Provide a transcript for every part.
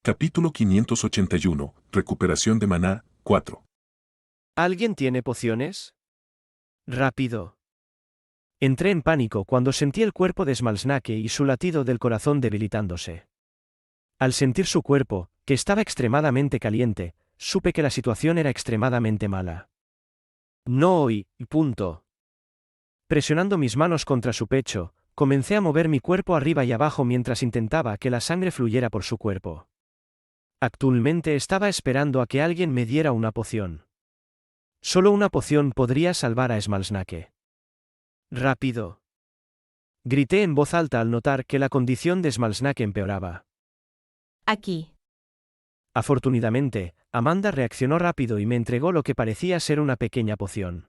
Capítulo 581. Recuperación de maná, 4. ¿Alguien tiene pociones? Rápido. Entré en pánico cuando sentí el cuerpo de Smalsnake y su latido del corazón debilitándose. Al sentir su cuerpo, que estaba extremadamente caliente, supe que la situación era extremadamente mala. No hoy, punto. Presionando mis manos contra su pecho, comencé a mover mi cuerpo arriba y abajo mientras intentaba que la sangre fluyera por su cuerpo. Actualmente estaba esperando a que alguien me diera una poción. Solo una poción podría salvar a Smalsnake. Rápido. Grité en voz alta al notar que la condición de Smalsnake empeoraba. Aquí. Afortunadamente, Amanda reaccionó rápido y me entregó lo que parecía ser una pequeña poción.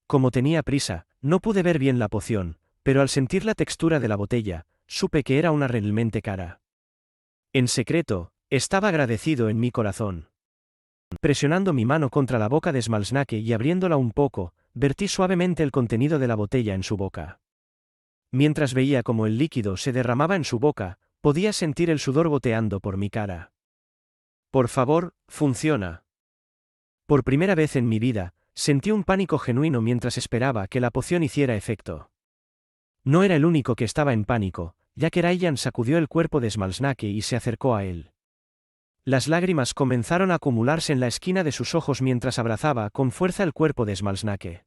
Como tenía prisa, no pude ver bien la poción, pero al sentir la textura de la botella, supe que era una realmente cara. En secreto, estaba agradecido en mi corazón. Presionando mi mano contra la boca de Smalsnake y abriéndola un poco, vertí suavemente el contenido de la botella en su boca. Mientras veía cómo el líquido se derramaba en su boca, podía sentir el sudor goteando por mi cara. Por favor, funciona. Por primera vez en mi vida, sentí un pánico genuino mientras esperaba que la poción hiciera efecto. No era el único que estaba en pánico, ya que Ryan sacudió el cuerpo de Smalsnake y se acercó a él. Las lágrimas comenzaron a acumularse en la esquina de sus ojos mientras abrazaba con fuerza el cuerpo de Smalsnake.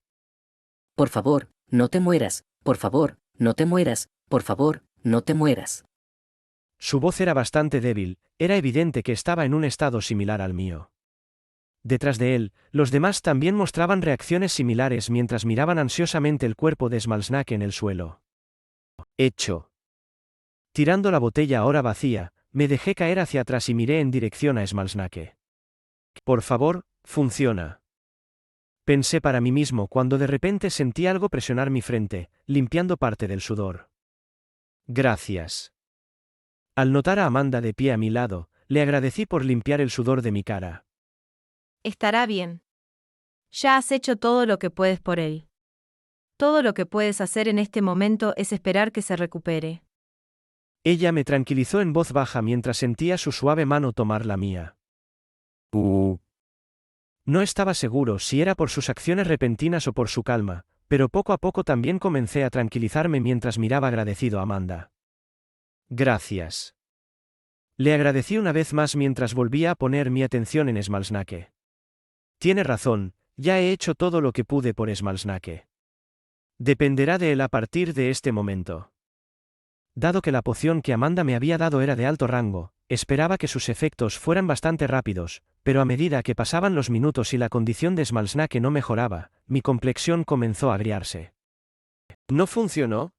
Por favor, no te mueras, por favor, no te mueras, por favor, no te mueras. Su voz era bastante débil, era evidente que estaba en un estado similar al mío. Detrás de él, los demás también mostraban reacciones similares mientras miraban ansiosamente el cuerpo de Smalsnake en el suelo. Hecho. Tirando la botella ahora vacía, me dejé caer hacia atrás y miré en dirección a Smalsnake. Por favor, funciona. Pensé para mí mismo cuando de repente sentí algo presionar mi frente, limpiando parte del sudor. Gracias. Al notar a Amanda de pie a mi lado, le agradecí por limpiar el sudor de mi cara. Estará bien. Ya has hecho todo lo que puedes por él. Todo lo que puedes hacer en este momento es esperar que se recupere. Ella me tranquilizó en voz baja mientras sentía su suave mano tomar la mía. No estaba seguro si era por sus acciones repentinas o por su calma, pero poco a poco también comencé a tranquilizarme mientras miraba agradecido a Amanda. Gracias. Le agradecí una vez más mientras volvía a poner mi atención en Smalsnake. Tiene razón, ya he hecho todo lo que pude por Smalsnake. Dependerá de él a partir de este momento. Dado que la poción que Amanda me había dado era de alto rango, esperaba que sus efectos fueran bastante rápidos, pero a medida que pasaban los minutos y la condición de Smalsnake no mejoraba, mi complexión comenzó a agriarse. ¿No funcionó?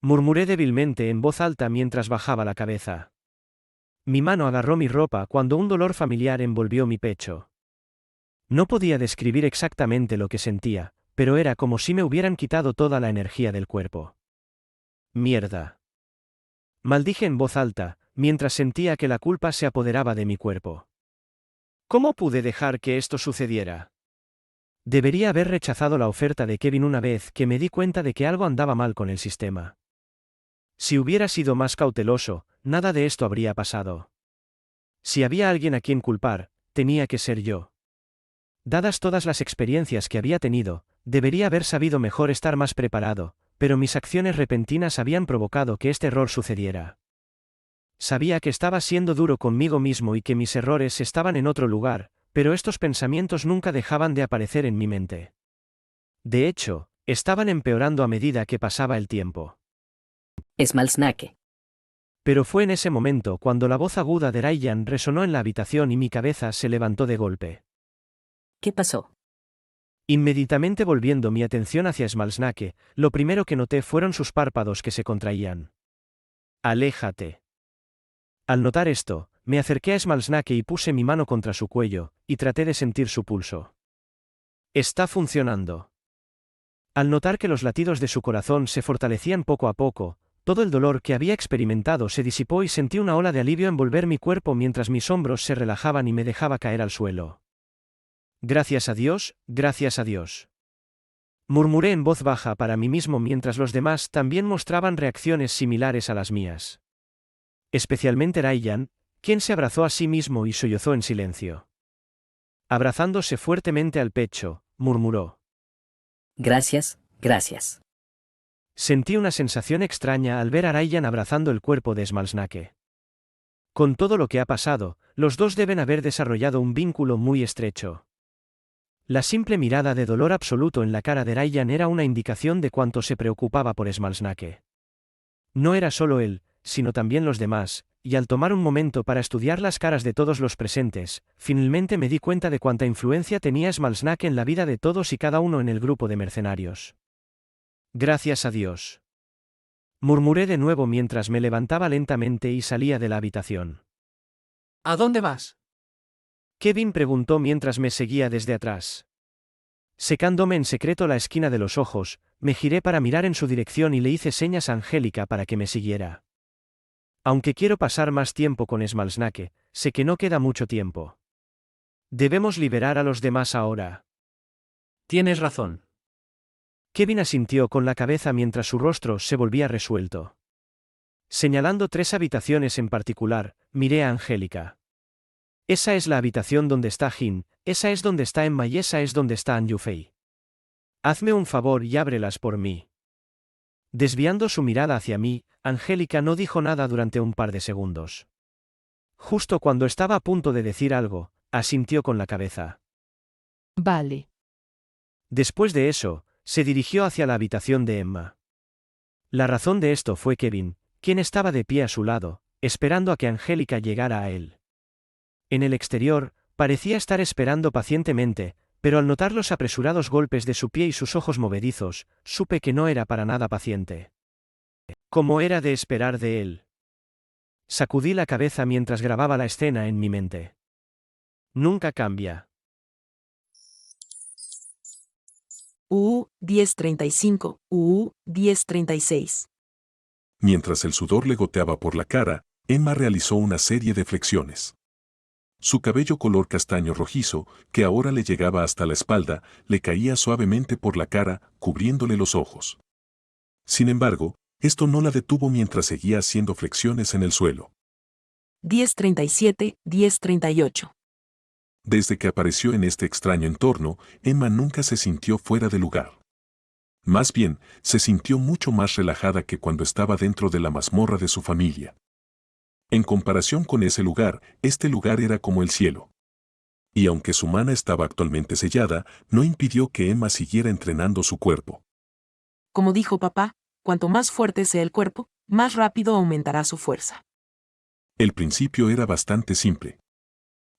Murmuré débilmente en voz alta mientras bajaba la cabeza. Mi mano agarró mi ropa cuando un dolor familiar envolvió mi pecho. No podía describir exactamente lo que sentía, pero era como si me hubieran quitado toda la energía del cuerpo. Mierda. Maldije en voz alta, mientras sentía que la culpa se apoderaba de mi cuerpo. ¿Cómo pude dejar que esto sucediera? Debería haber rechazado la oferta de Kevin una vez que me di cuenta de que algo andaba mal con el sistema. Si hubiera sido más cauteloso, nada de esto habría pasado. Si había alguien a quien culpar, tenía que ser yo. Dadas todas las experiencias que había tenido, debería haber sabido mejor estar más preparado, pero mis acciones repentinas habían provocado que este error sucediera. Sabía que estaba siendo duro conmigo mismo y que mis errores estaban en otro lugar, pero estos pensamientos nunca dejaban de aparecer en mi mente. De hecho, estaban empeorando a medida que pasaba el tiempo. Smalsnake. Pero fue en ese momento cuando la voz aguda de Ryan resonó en la habitación y mi cabeza se levantó de golpe. ¿Qué pasó? Inmediatamente volviendo mi atención hacia Smalsnake, lo primero que noté fueron sus párpados que se contraían. Aléjate. Al notar esto, me acerqué a Smalsnake y puse mi mano contra su cuello, y traté de sentir su pulso. Está funcionando. Al notar que los latidos de su corazón se fortalecían poco a poco, todo el dolor que había experimentado se disipó y sentí una ola de alivio envolver mi cuerpo mientras mis hombros se relajaban y me dejaba caer al suelo. Gracias a Dios, gracias a Dios. Murmuré en voz baja para mí mismo mientras los demás también mostraban reacciones similares a las mías. Especialmente Ryan, quien se abrazó a sí mismo y sollozó en silencio. Abrazándose fuertemente al pecho, murmuró. Gracias, gracias. Sentí una sensación extraña al ver a Ryan abrazando el cuerpo de Smalsnake. Con todo lo que ha pasado, los dos deben haber desarrollado un vínculo muy estrecho. La simple mirada de dolor absoluto en la cara de Ryan era una indicación de cuánto se preocupaba por Smalsnake. No era solo él, sino también los demás, y al tomar un momento para estudiar las caras de todos los presentes, finalmente me di cuenta de cuánta influencia tenía Smalsnake en la vida de todos y cada uno en el grupo de mercenarios. Gracias a Dios. Murmuré de nuevo mientras me levantaba lentamente y salía de la habitación. ¿A dónde vas? Kevin preguntó mientras me seguía desde atrás. Secándome en secreto la esquina de los ojos, me giré para mirar en su dirección y le hice señas a Angélica para que me siguiera. Aunque quiero pasar más tiempo con Smalsnake, sé que no queda mucho tiempo. Debemos liberar a los demás ahora. Tienes razón. Kevin asintió con la cabeza mientras su rostro se volvía resuelto. Señalando 3 habitaciones en particular, miré a Angélica. Esa es la habitación donde está Jin, esa es donde está Emma y esa es donde está An Yufei. Hazme un favor y ábrelas por mí. Desviando su mirada hacia mí, Angélica no dijo nada durante un par de segundos. Justo cuando estaba a punto de decir algo, asintió con la cabeza. Vale. Después de eso, se dirigió hacia la habitación de Emma. La razón de esto fue Kevin, quien estaba de pie a su lado, esperando a que Angélica llegara a él. En el exterior, parecía estar esperando pacientemente, pero al notar los apresurados golpes de su pie y sus ojos movedizos, supe que no era para nada paciente. Como era de esperar de él. Sacudí la cabeza mientras grababa la escena en mi mente. Nunca cambia. 10:35, 10:36. Mientras el sudor le goteaba por la cara, Emma realizó una serie de flexiones. Su cabello color castaño rojizo, que ahora le llegaba hasta la espalda, le caía suavemente por la cara, cubriéndole los ojos. Sin embargo, esto no la detuvo mientras seguía haciendo flexiones en el suelo. 10:37, 10:38. Desde que apareció en este extraño entorno, Emma nunca se sintió fuera de lugar. Más bien, se sintió mucho más relajada que cuando estaba dentro de la mazmorra de su familia. En comparación con ese lugar, este lugar era como el cielo. Y aunque su mana estaba actualmente sellada, no impidió que Emma siguiera entrenando su cuerpo. Como dijo papá, cuanto más fuerte sea el cuerpo, más rápido aumentará su fuerza. El principio era bastante simple.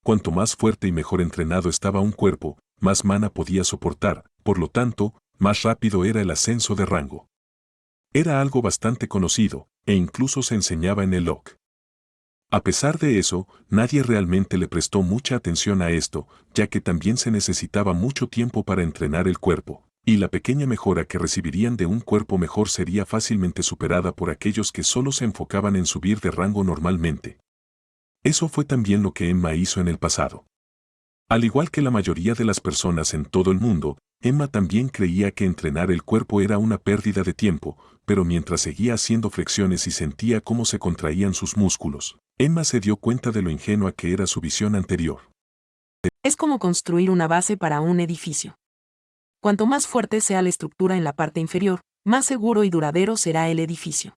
Cuanto más fuerte y mejor entrenado estaba un cuerpo, más mana podía soportar, por lo tanto, más rápido era el ascenso de rango. Era algo bastante conocido, e incluso se enseñaba en el LoC. A pesar de eso, nadie realmente le prestó mucha atención a esto, ya que también se necesitaba mucho tiempo para entrenar el cuerpo, y la pequeña mejora que recibirían de un cuerpo mejor sería fácilmente superada por aquellos que solo se enfocaban en subir de rango normalmente. Eso fue también lo que Emma hizo en el pasado. Al igual que la mayoría de las personas en todo el mundo, Emma también creía que entrenar el cuerpo era una pérdida de tiempo, pero mientras seguía haciendo flexiones y sentía cómo se contraían sus músculos, Emma se dio cuenta de lo ingenua que era su visión anterior. Es como construir una base para un edificio. Cuanto más fuerte sea la estructura en la parte inferior, más seguro y duradero será el edificio.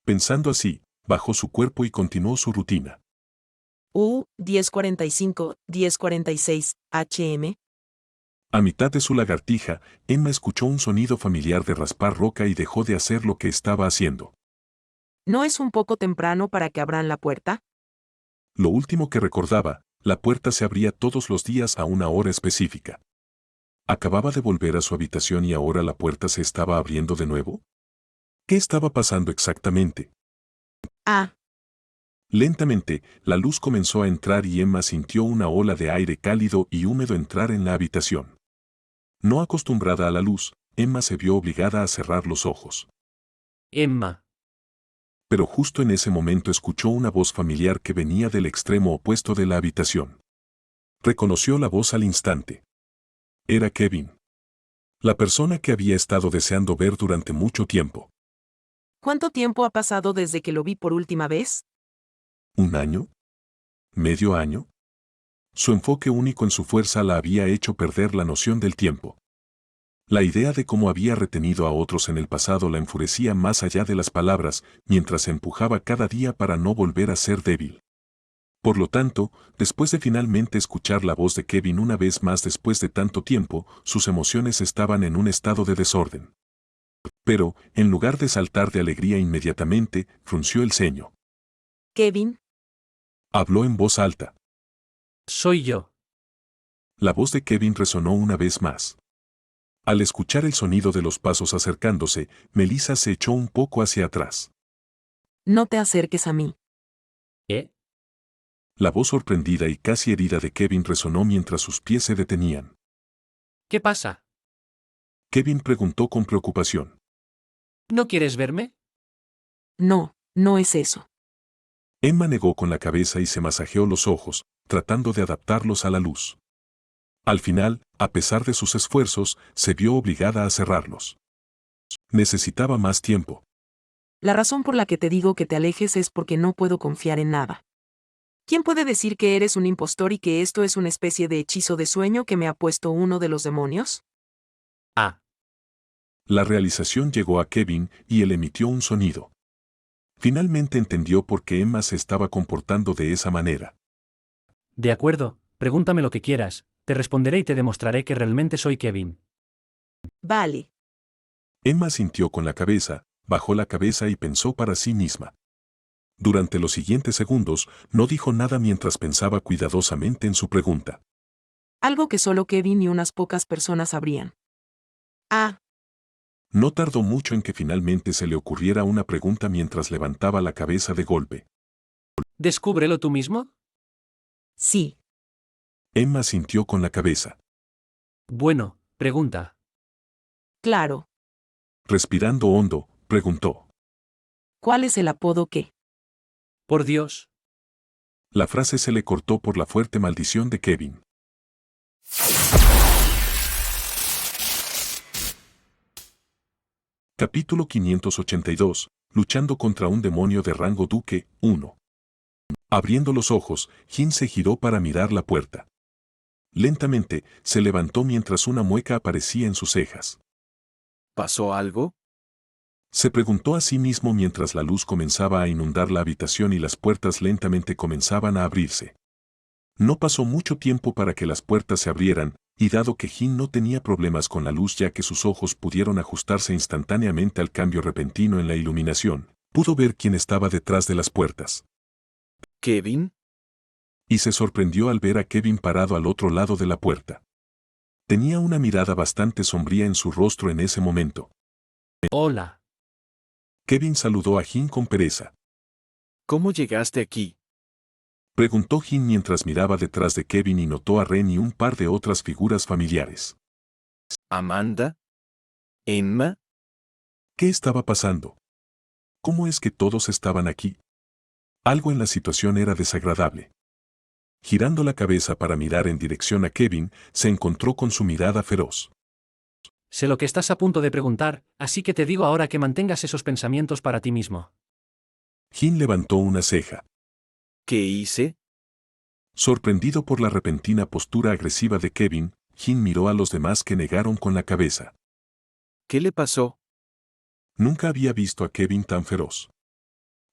Pensando así, bajó su cuerpo y continuó su rutina. 10:45, 10:46, HM. A mitad de su lagartija, Emma escuchó un sonido familiar de raspar roca y dejó de hacer lo que estaba haciendo. ¿No es un poco temprano para que abran la puerta? Lo último que recordaba, la puerta se abría todos los días a una hora específica. ¿Acababa de volver a su habitación y ahora la puerta se estaba abriendo de nuevo? ¿Qué estaba pasando exactamente? Ah, Lentamente, la luz comenzó a entrar y Emma sintió una ola de aire cálido y húmedo entrar en la habitación. No acostumbrada a la luz, Emma se vio obligada a cerrar los ojos. Emma. Pero justo en ese momento escuchó una voz familiar que venía del extremo opuesto de la habitación. Reconoció la voz al instante. Era Kevin. La persona que había estado deseando ver durante mucho tiempo. ¿cuánto tiempo ha pasado desde que lo vi por última vez? ¿Un año? ¿Medio año? Su enfoque único en su fuerza la había hecho perder la noción del tiempo. La idea de cómo había retenido a otros en el pasado la enfurecía más allá de las palabras, mientras se empujaba cada día para no volver a ser débil. Por lo tanto, después de finalmente escuchar la voz de Kevin una vez más después de tanto tiempo, sus emociones estaban en un estado de desorden. Pero, en lugar de saltar de alegría inmediatamente, frunció el ceño. Kevin, Habló en voz alta. Soy yo. La voz de Kevin resonó una vez más. Al escuchar el sonido de los pasos acercándose, Melissa se echó un poco hacia atrás. no te acerques a mí. ¿Eh? La voz sorprendida y casi herida de Kevin resonó mientras sus pies se detenían. ¿Qué pasa? Kevin preguntó con preocupación. ¿No quieres verme? No, no es eso. Emma negó con la cabeza y se masajeó los ojos, tratando de adaptarlos a la luz. Al final, a pesar de sus esfuerzos, se vio obligada a cerrarlos. Necesitaba más tiempo. La razón por la que te digo que te alejes es porque no puedo confiar en nada. ¿Quién puede decir que eres un impostor y que esto es una especie de hechizo de sueño que me ha puesto uno de los demonios? Ah, La realización llegó a Kevin y él emitió un sonido. Finalmente entendió por qué Emma se estaba comportando de esa manera. de acuerdo, pregúntame lo que quieras, te responderé y te demostraré que realmente soy Kevin. Vale. Emma sintió con la cabeza, bajó la cabeza y pensó para sí misma. Durante los siguientes segundos, no dijo nada mientras pensaba cuidadosamente en su pregunta. Algo que solo Kevin y unas pocas personas sabrían. Ah, No tardó mucho en que finalmente se le ocurriera una pregunta mientras levantaba la cabeza de golpe. ¿Descúbrelo tú mismo? sí. Emma sintió con la cabeza. Bueno, pregunta. Claro. Respirando hondo, preguntó. ¿Cuál es el apodo que? Por Dios. La frase se le cortó por la fuerte maldición de Kevin. Capítulo 582. Luchando contra un demonio de rango Duque 1. Abriendo los ojos, Jin se giró para mirar la puerta. Lentamente, se levantó mientras una mueca aparecía en sus cejas. ¿Pasó algo? Se preguntó a sí mismo mientras la luz comenzaba a inundar la habitación y las puertas lentamente comenzaban a abrirse. No pasó mucho tiempo para que las puertas se abrieran, y dado que Jin no tenía problemas con la luz ya que sus ojos pudieron ajustarse instantáneamente al cambio repentino en la iluminación, pudo ver quién estaba detrás de las puertas. ¿Kevin? Y se sorprendió al ver a Kevin parado al otro lado de la puerta. Tenía una mirada bastante sombría en su rostro en ese momento. Hola. Kevin saludó a Jin con pereza. ¿Cómo llegaste aquí? Preguntó Jin mientras miraba detrás de Kevin y notó a Ren y un par de otras figuras familiares. ¿Amanda? ¿Emma? ¿Qué estaba pasando? ¿Cómo es que todos estaban aquí? Algo en la situación era desagradable. Girando la cabeza para mirar en dirección a Kevin, se encontró con su mirada feroz. Sé lo que estás a punto de preguntar, así que te digo ahora que mantengas esos pensamientos para ti mismo. Jin levantó una ceja. ¿Qué hice? Sorprendido por la repentina postura agresiva de Kevin, Jin miró a los demás que negaron con la cabeza. ¿Qué le pasó? Nunca había visto a Kevin tan feroz.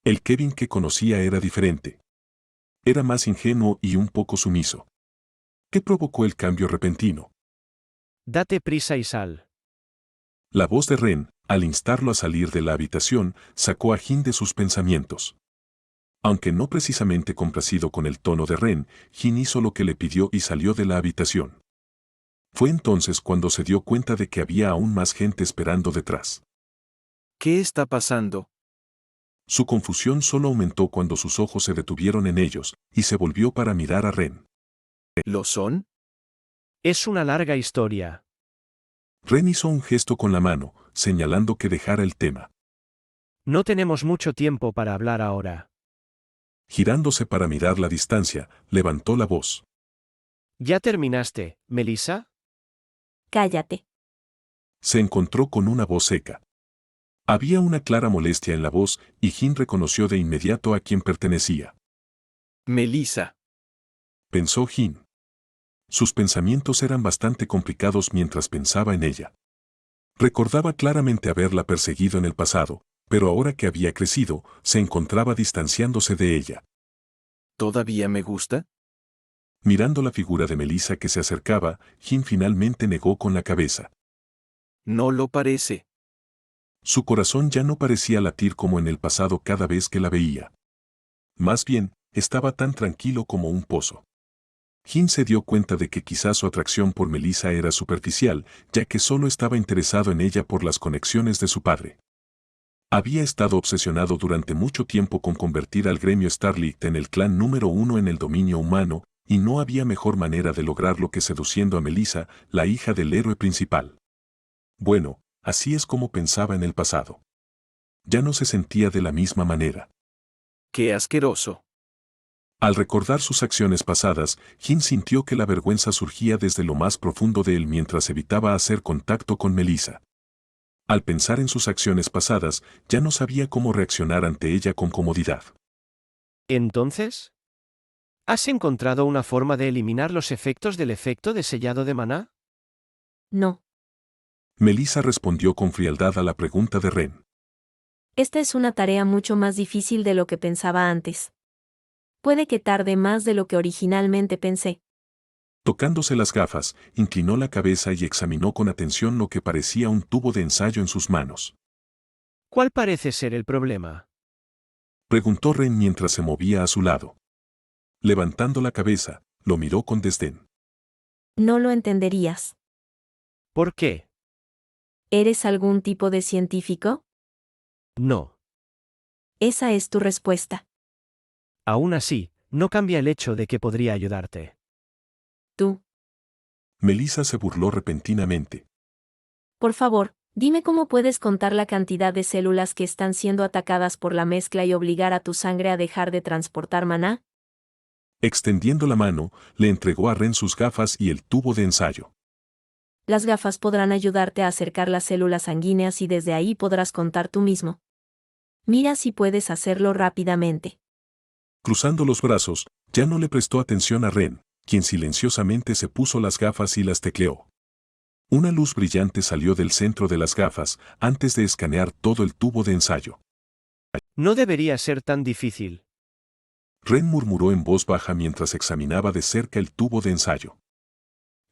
El Kevin que conocía era diferente. Era más ingenuo y un poco sumiso. ¿Qué provocó el cambio repentino? Date prisa y sal. La voz de Ren, al instarlo a salir de la habitación, sacó a Jin de sus pensamientos. Aunque no precisamente complacido con el tono de Ren, Jin hizo lo que le pidió y salió de la habitación. Fue entonces cuando se dio cuenta de que había aún más gente esperando detrás. ¿Qué está pasando? Su confusión solo aumentó cuando sus ojos se detuvieron en ellos, y se volvió para mirar a Ren. ¿Lo son? Es una larga historia. Ren hizo un gesto con la mano, señalando que dejara el tema. No tenemos mucho tiempo para hablar ahora. Girándose para mirar la distancia, levantó la voz. ¿Ya terminaste, Melissa? Cállate. Se encontró con una voz seca. Había una clara molestia en la voz, y Jin reconoció de inmediato a quién pertenecía. Melissa. pensó Jin. Sus pensamientos eran bastante complicados mientras pensaba en ella. Recordaba claramente haberla perseguido en el pasado, pero ahora que había crecido, se encontraba distanciándose de ella. ¿Todavía me gusta? Mirando la figura de Melissa que se acercaba, Jin finalmente negó con la cabeza. No lo parece. Su corazón ya no parecía latir como en el pasado cada vez que la veía. Más bien, estaba tan tranquilo como un pozo. Jin se dio cuenta de que quizás su atracción por Melissa era superficial, ya que solo estaba interesado en ella por las conexiones de su padre. Había estado obsesionado durante mucho tiempo con convertir al gremio Starlight en el clan número 1 en el dominio humano, y no había mejor manera de lograrlo que seduciendo a Melissa, la hija del héroe principal. Bueno, así es como pensaba en el pasado. Ya no se sentía de la misma manera. ¡Qué asqueroso! Al recordar sus acciones pasadas, Jin sintió que la vergüenza surgía desde lo más profundo de él mientras evitaba hacer contacto con Melissa. Al pensar en sus acciones pasadas, ya no sabía cómo reaccionar ante ella con comodidad. ¿Entonces? ¿Has encontrado una forma de eliminar los efectos del efecto de sellado de maná? No. Melissa respondió con frialdad a la pregunta de Ren. Esta es una tarea mucho más difícil de lo que pensaba antes. Puede que tarde más de lo que originalmente pensé. Tocándose las gafas, inclinó la cabeza y examinó con atención lo que parecía un tubo de ensayo en sus manos. ¿Cuál parece ser el problema? Preguntó Ren mientras se movía a su lado. Levantando la cabeza, lo miró con desdén. No lo entenderías. ¿Por qué? ¿Eres algún tipo de científico? No. Esa es tu respuesta. Aún así, no cambia el hecho de que podría ayudarte. Tú. Melissa se burló repentinamente. Por favor, dime cómo puedes contar la cantidad de células que están siendo atacadas por la mezcla y obligar a tu sangre a dejar de transportar maná. Extendiendo la mano, le entregó a Ren sus gafas y el tubo de ensayo. Las gafas podrán ayudarte a acercar las células sanguíneas y desde ahí podrás contar tú mismo. Mira si puedes hacerlo rápidamente. Cruzando los brazos, ya no le prestó atención a Ren, quien silenciosamente se puso las gafas y las tecleó. Una luz brillante salió del centro de las gafas antes de escanear todo el tubo de ensayo. No debería ser tan difícil. Ren murmuró en voz baja mientras examinaba de cerca el tubo de ensayo.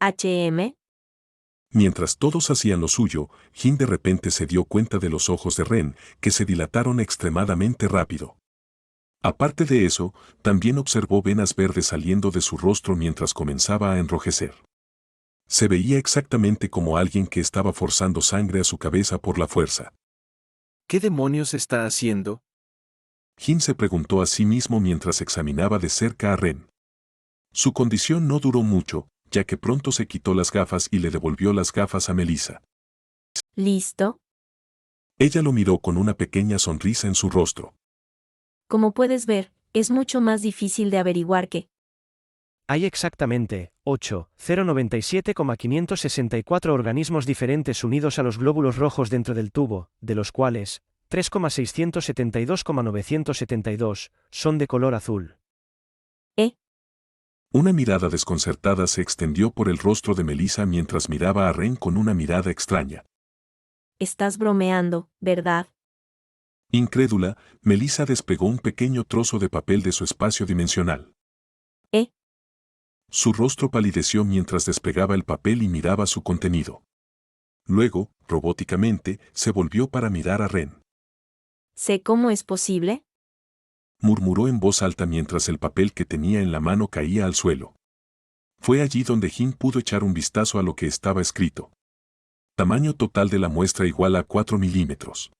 HM. Mientras todos hacían lo suyo, Jin de repente se dio cuenta de los ojos de Ren, que se dilataron extremadamente rápido. Aparte de eso, también observó venas verdes saliendo de su rostro mientras comenzaba a enrojecer. Se veía exactamente como alguien que estaba forzando sangre a su cabeza por la fuerza. ¿Qué demonios está haciendo? Jin se preguntó a sí mismo mientras examinaba de cerca a Ren. Su condición no duró mucho, ya que pronto se quitó las gafas y le devolvió las gafas a Melissa. ¿Listo? Ella lo miró con una pequeña sonrisa en su rostro. Como puedes ver, es mucho más difícil de averiguar que... Hay exactamente 8,097,564 organismos diferentes unidos a los glóbulos rojos dentro del tubo, de los cuales 3,672,972 son de color azul. Una mirada desconcertada se extendió por el rostro de Melissa mientras miraba a Ren con una mirada extraña. Estás bromeando, ¿verdad? Incrédula, Melissa despegó un pequeño trozo de papel de su espacio dimensional. Su rostro palideció mientras despegaba el papel y miraba su contenido. Luego, robóticamente, se volvió para mirar a Ren. ¿Sé cómo es posible? Murmuró en voz alta mientras el papel que tenía en la mano caía al suelo. Fue allí donde Jin pudo echar un vistazo a lo que estaba escrito. Tamaño total de la muestra igual a 4 milímetros.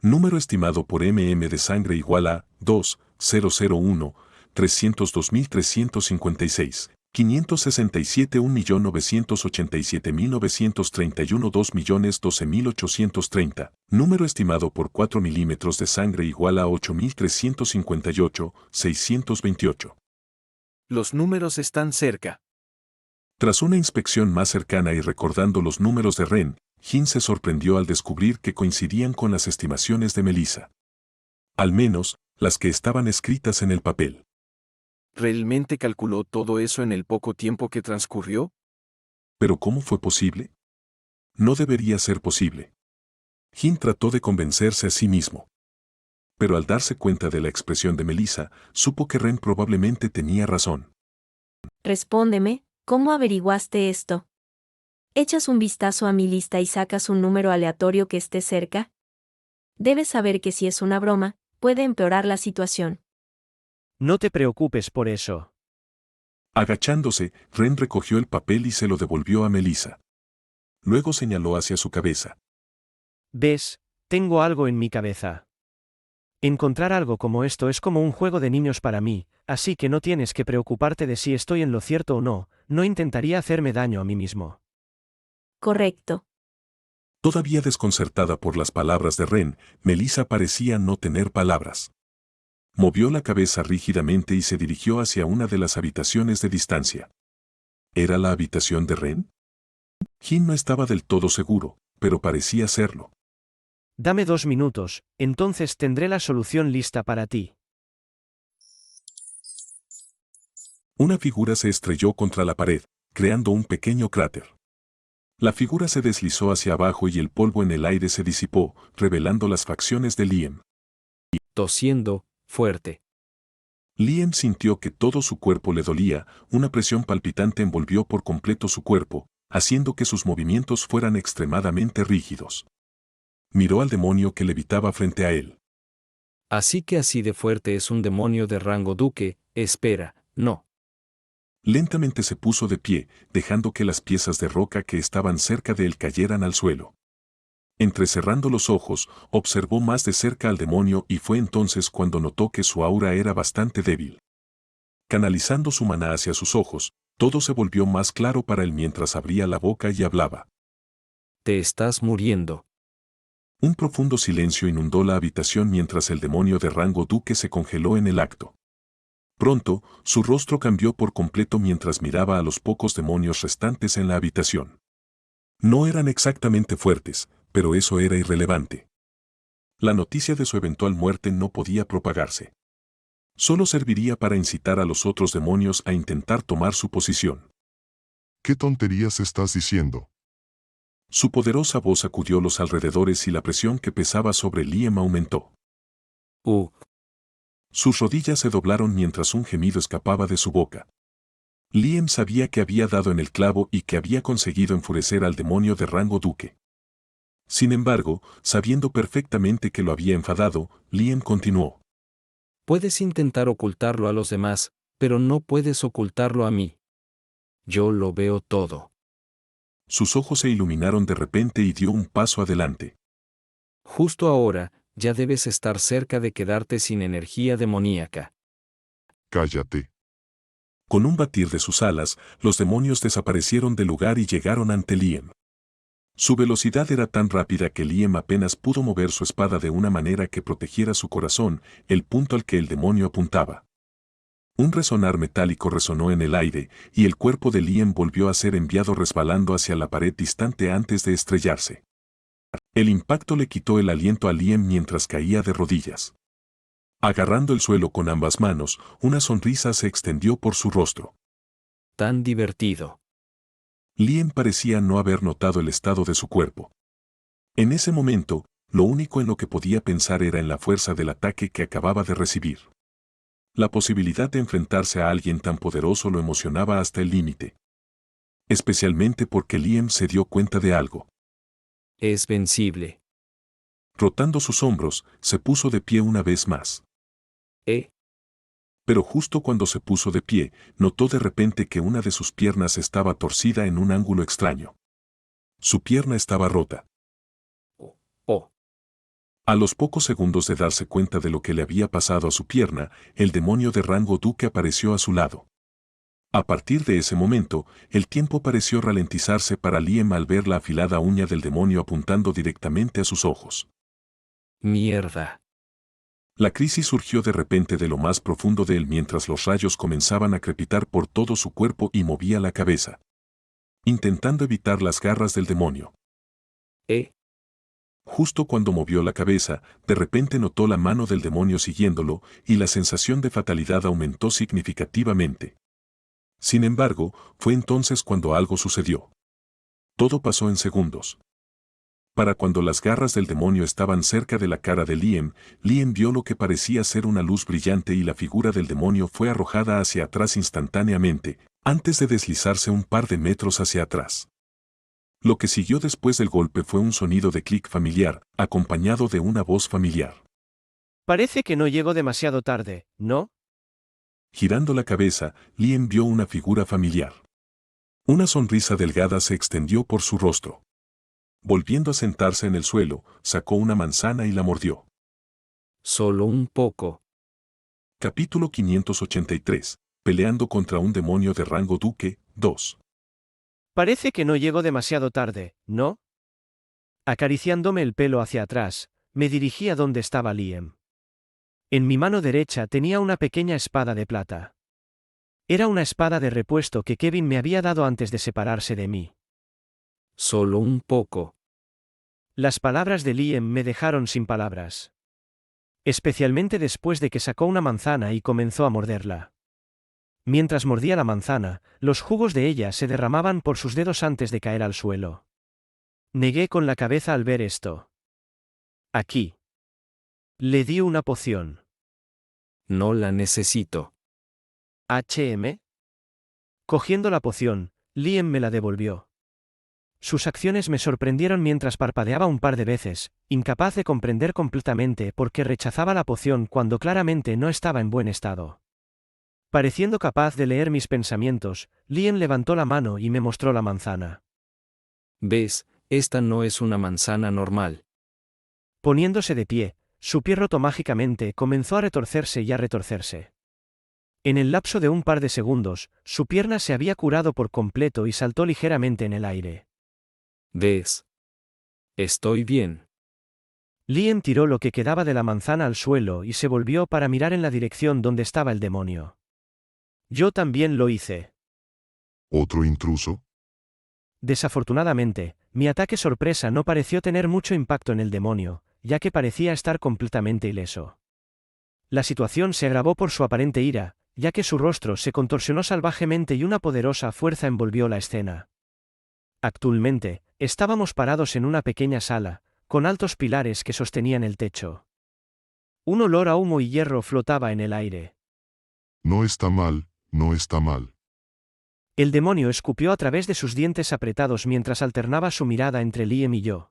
Número estimado por de sangre igual a 2,001, 302.356, 567 1.987.931 2.012.830. Número estimado por 4 milímetros de sangre igual a 8.358, 628. Los números están cerca. Tras una inspección más cercana y recordando los números de Ren, Jin se sorprendió al descubrir que coincidían con las estimaciones de Melissa. Al menos, las que estaban escritas en el papel. ¿Realmente calculó todo eso en el poco tiempo que transcurrió? ¿Pero cómo fue posible? No debería ser posible. Jin trató de convencerse a sí mismo. Pero al darse cuenta de la expresión de Melissa, supo que Ren probablemente tenía razón. Respóndeme, ¿cómo averiguaste esto? ¿Echas un vistazo a mi lista y sacas un número aleatorio que esté cerca? Debes saber que si es una broma, puede empeorar la situación. No te preocupes por eso. Agachándose, Ren recogió el papel y se lo devolvió a Melissa. Luego señaló hacia su cabeza. ¿Ves? Tengo algo en mi cabeza. Encontrar algo como esto es como un juego de niños para mí, así que no tienes que preocuparte de si estoy en lo cierto o no, no intentaría hacerme daño a mí mismo. Correcto. Todavía desconcertada por las palabras de Ren, Melissa parecía no tener palabras. Movió la cabeza rígidamente y se dirigió hacia una de las habitaciones de distancia. ¿Era la habitación de Ren? Jin no estaba del todo seguro, pero parecía serlo. Dame 2 minutos, entonces tendré la solución lista para ti. Una figura se estrelló contra la pared, creando un pequeño cráter. La figura se deslizó hacia abajo y el polvo en el aire se disipó, revelando las facciones de Liam. Tosiendo, fuerte. Liam sintió que todo su cuerpo le dolía, una presión palpitante envolvió por completo su cuerpo, haciendo que sus movimientos fueran extremadamente rígidos. Miró al demonio que levitaba frente a él. Así que así de fuerte es un demonio de rango duque, espera, no. Lentamente se puso de pie, dejando que las piezas de roca que estaban cerca de él cayeran al suelo. Entrecerrando los ojos, observó más de cerca al demonio y fue entonces cuando notó que su aura era bastante débil. Canalizando su maná hacia sus ojos, todo se volvió más claro para él mientras abría la boca y hablaba. Te estás muriendo. Un profundo silencio inundó la habitación mientras el demonio de rango duque se congeló en el acto. Pronto, su rostro cambió por completo mientras miraba a los pocos demonios restantes en la habitación. No eran exactamente fuertes, pero eso era irrelevante. La noticia de su eventual muerte no podía propagarse. Solo serviría para incitar a los otros demonios a intentar tomar su posición. ¿Qué tonterías estás diciendo? Su poderosa voz sacudió los alrededores y la presión que pesaba sobre Liam aumentó. Sus rodillas se doblaron mientras un gemido escapaba de su boca. Liam sabía que había dado en el clavo y que había conseguido enfurecer al demonio de rango duque. Sin embargo, sabiendo perfectamente que lo había enfadado, Liam continuó. Puedes intentar ocultarlo a los demás, pero no puedes ocultarlo a mí. Yo lo veo todo. Sus ojos se iluminaron de repente y dio un paso adelante. Justo ahora, ya debes estar cerca de quedarte sin energía demoníaca. Cállate. Con un batir de sus alas, los demonios desaparecieron del lugar y llegaron ante Liam. Su velocidad era tan rápida que Liam apenas pudo mover su espada de una manera que protegiera su corazón, el punto al que el demonio apuntaba. Un resonar metálico resonó en el aire, y el cuerpo de Liam volvió a ser enviado resbalando hacia la pared distante antes de estrellarse. El impacto le quitó el aliento a Liam mientras caía de rodillas. Agarrando el suelo con ambas manos, una sonrisa se extendió por su rostro. Tan divertido. Liam parecía no haber notado el estado de su cuerpo. En ese momento, lo único en lo que podía pensar era en la fuerza del ataque que acababa de recibir. La posibilidad de enfrentarse a alguien tan poderoso lo emocionaba hasta el límite. Especialmente porque Liam se dio cuenta de algo. Es vencible. Rotando sus hombros, se puso de pie una vez más. Pero justo cuando se puso de pie, notó de repente que una de sus piernas estaba torcida en un ángulo extraño. Su pierna estaba rota. A los pocos segundos de darse cuenta de lo que le había pasado a su pierna, el demonio de rango duque apareció a su lado. A partir de ese momento, el tiempo pareció ralentizarse para Liam al ver la afilada uña del demonio apuntando directamente a sus ojos. Mierda. La crisis surgió de repente de lo más profundo de él mientras los rayos comenzaban a crepitar por todo su cuerpo y movía la cabeza, intentando evitar las garras del demonio. Justo cuando movió la cabeza, de repente notó la mano del demonio siguiéndolo, y la sensación de fatalidad aumentó significativamente. Sin embargo, fue entonces cuando algo sucedió. Todo pasó en segundos. Para cuando las garras del demonio estaban cerca de la cara de Liam, Liam vio lo que parecía ser una luz brillante y la figura del demonio fue arrojada hacia atrás instantáneamente, antes de deslizarse un par de metros hacia atrás. Lo que siguió después del golpe fue un sonido de clic familiar, acompañado de una voz familiar. Parece que no llego demasiado tarde, ¿no? Girando la cabeza, Liam vio una figura familiar. Una sonrisa delgada se extendió por su rostro. Volviendo a sentarse en el suelo, sacó una manzana y la mordió. Solo un poco. Capítulo 583. Peleando contra un demonio de rango duque, 2. Parece que no llego demasiado tarde, ¿no? Acariciándome el pelo hacia atrás, me dirigí a donde estaba Liam. En mi mano derecha tenía una pequeña espada de plata. Era una espada de repuesto que Kevin me había dado antes de separarse de mí. Solo un poco. Las palabras de Liam me dejaron sin palabras. Especialmente después de que sacó una manzana y comenzó a morderla. Mientras mordía la manzana, los jugos de ella se derramaban por sus dedos antes de caer al suelo. Negué con la cabeza al ver esto. Aquí. Le di una poción. No la necesito. ¿HM? Cogiendo la poción, Liam me la devolvió. Sus acciones me sorprendieron mientras parpadeaba un par de veces, incapaz de comprender completamente por qué rechazaba la poción cuando claramente no estaba en buen estado. Pareciendo capaz de leer mis pensamientos, Liam levantó la mano y me mostró la manzana. ¿Ves? Esta no es una manzana normal. Poniéndose de pie, su pie roto mágicamente comenzó a retorcerse y a retorcerse. En el lapso de un par de segundos, su pierna se había curado por completo y saltó ligeramente en el aire. ¿Ves? Estoy bien. Liam tiró lo que quedaba de la manzana al suelo y se volvió para mirar en la dirección donde estaba el demonio. Yo también lo hice. ¿Otro intruso? Desafortunadamente, mi ataque sorpresa no pareció tener mucho impacto en el demonio, ya que parecía estar completamente ileso. La situación se agravó por su aparente ira, ya que su rostro se contorsionó salvajemente y una poderosa fuerza envolvió la escena. Actualmente, estábamos parados en una pequeña sala, con altos pilares que sostenían el techo. Un olor a humo y hierro flotaba en el aire. No está mal, no está mal. El demonio escupió a través de sus dientes apretados mientras alternaba su mirada entre Liam y yo.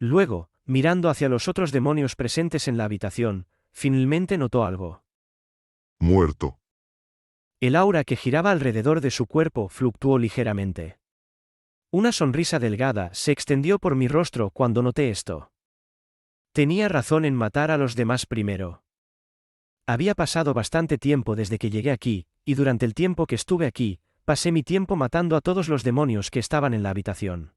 Luego, mirando hacia los otros demonios presentes en la habitación, finalmente notó algo. Muerto. El aura que giraba alrededor de su cuerpo fluctuó ligeramente. Una sonrisa delgada se extendió por mi rostro cuando noté esto. Tenía razón en matar a los demás primero. Había pasado bastante tiempo desde que llegué aquí, y durante el tiempo que estuve aquí, pasé mi tiempo matando a todos los demonios que estaban en la habitación.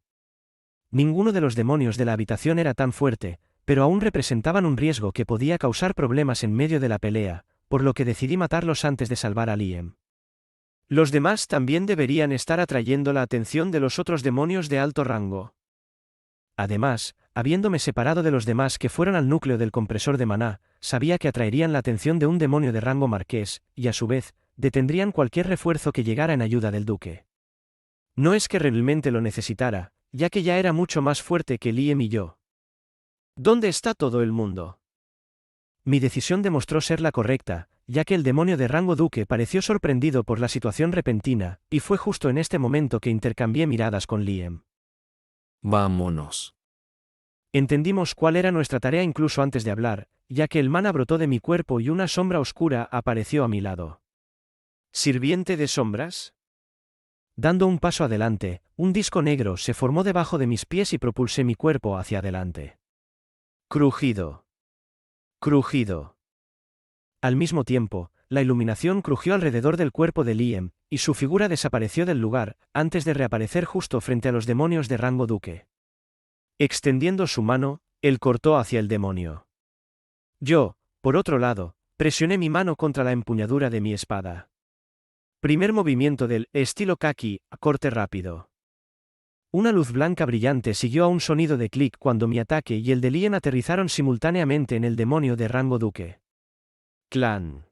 Ninguno de los demonios de la habitación era tan fuerte, pero aún representaban un riesgo que podía causar problemas en medio de la pelea, por lo que decidí matarlos antes de salvar a Liam. Los demás también deberían estar atrayendo la atención de los otros demonios de alto rango. Además, habiéndome separado de los demás que fueron al núcleo del compresor de maná, sabía que atraerían la atención de un demonio de rango marqués, y a su vez, detendrían cualquier refuerzo que llegara en ayuda del duque. No es que realmente lo necesitara, ya que ya era mucho más fuerte que Liam y yo. ¿Dónde está todo el mundo? Mi decisión demostró ser la correcta, ya que el demonio de rango duque pareció sorprendido por la situación repentina, y fue justo en este momento que intercambié miradas con Liam. Vámonos. Entendimos cuál era nuestra tarea incluso antes de hablar, ya que el maná brotó de mi cuerpo y una sombra oscura apareció a mi lado. ¿Sirviente de sombras? Dando un paso adelante, un disco negro se formó debajo de mis pies y propulsé mi cuerpo hacia adelante. Crujido. Crujido. Al mismo tiempo, la iluminación crujió alrededor del cuerpo de Liam, y su figura desapareció del lugar, antes de reaparecer justo frente a los demonios de rango duque. Extendiendo su mano, él cortó hacia el demonio. Yo, por otro lado, presioné mi mano contra la empuñadura de mi espada. Primer movimiento del estilo Kaki, a corte rápido. Una luz blanca brillante siguió a un sonido de clic cuando mi ataque y el de Lien aterrizaron simultáneamente en el demonio de rango duque. Clan.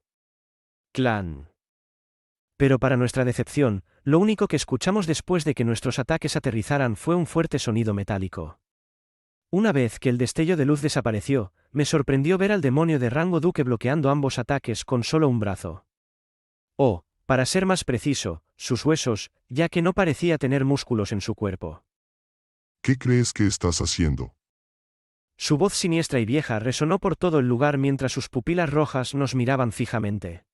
Clan. Pero para nuestra decepción, lo único que escuchamos después de que nuestros ataques aterrizaran fue un fuerte sonido metálico. Una vez que el destello de luz desapareció, me sorprendió ver al demonio de rango duque bloqueando ambos ataques con solo un brazo. Oh, para ser más preciso, sus huesos, ya que no parecía tener músculos en su cuerpo. ¿Qué crees que estás haciendo? Su voz siniestra y vieja resonó por todo el lugar mientras sus pupilas rojas nos miraban fijamente.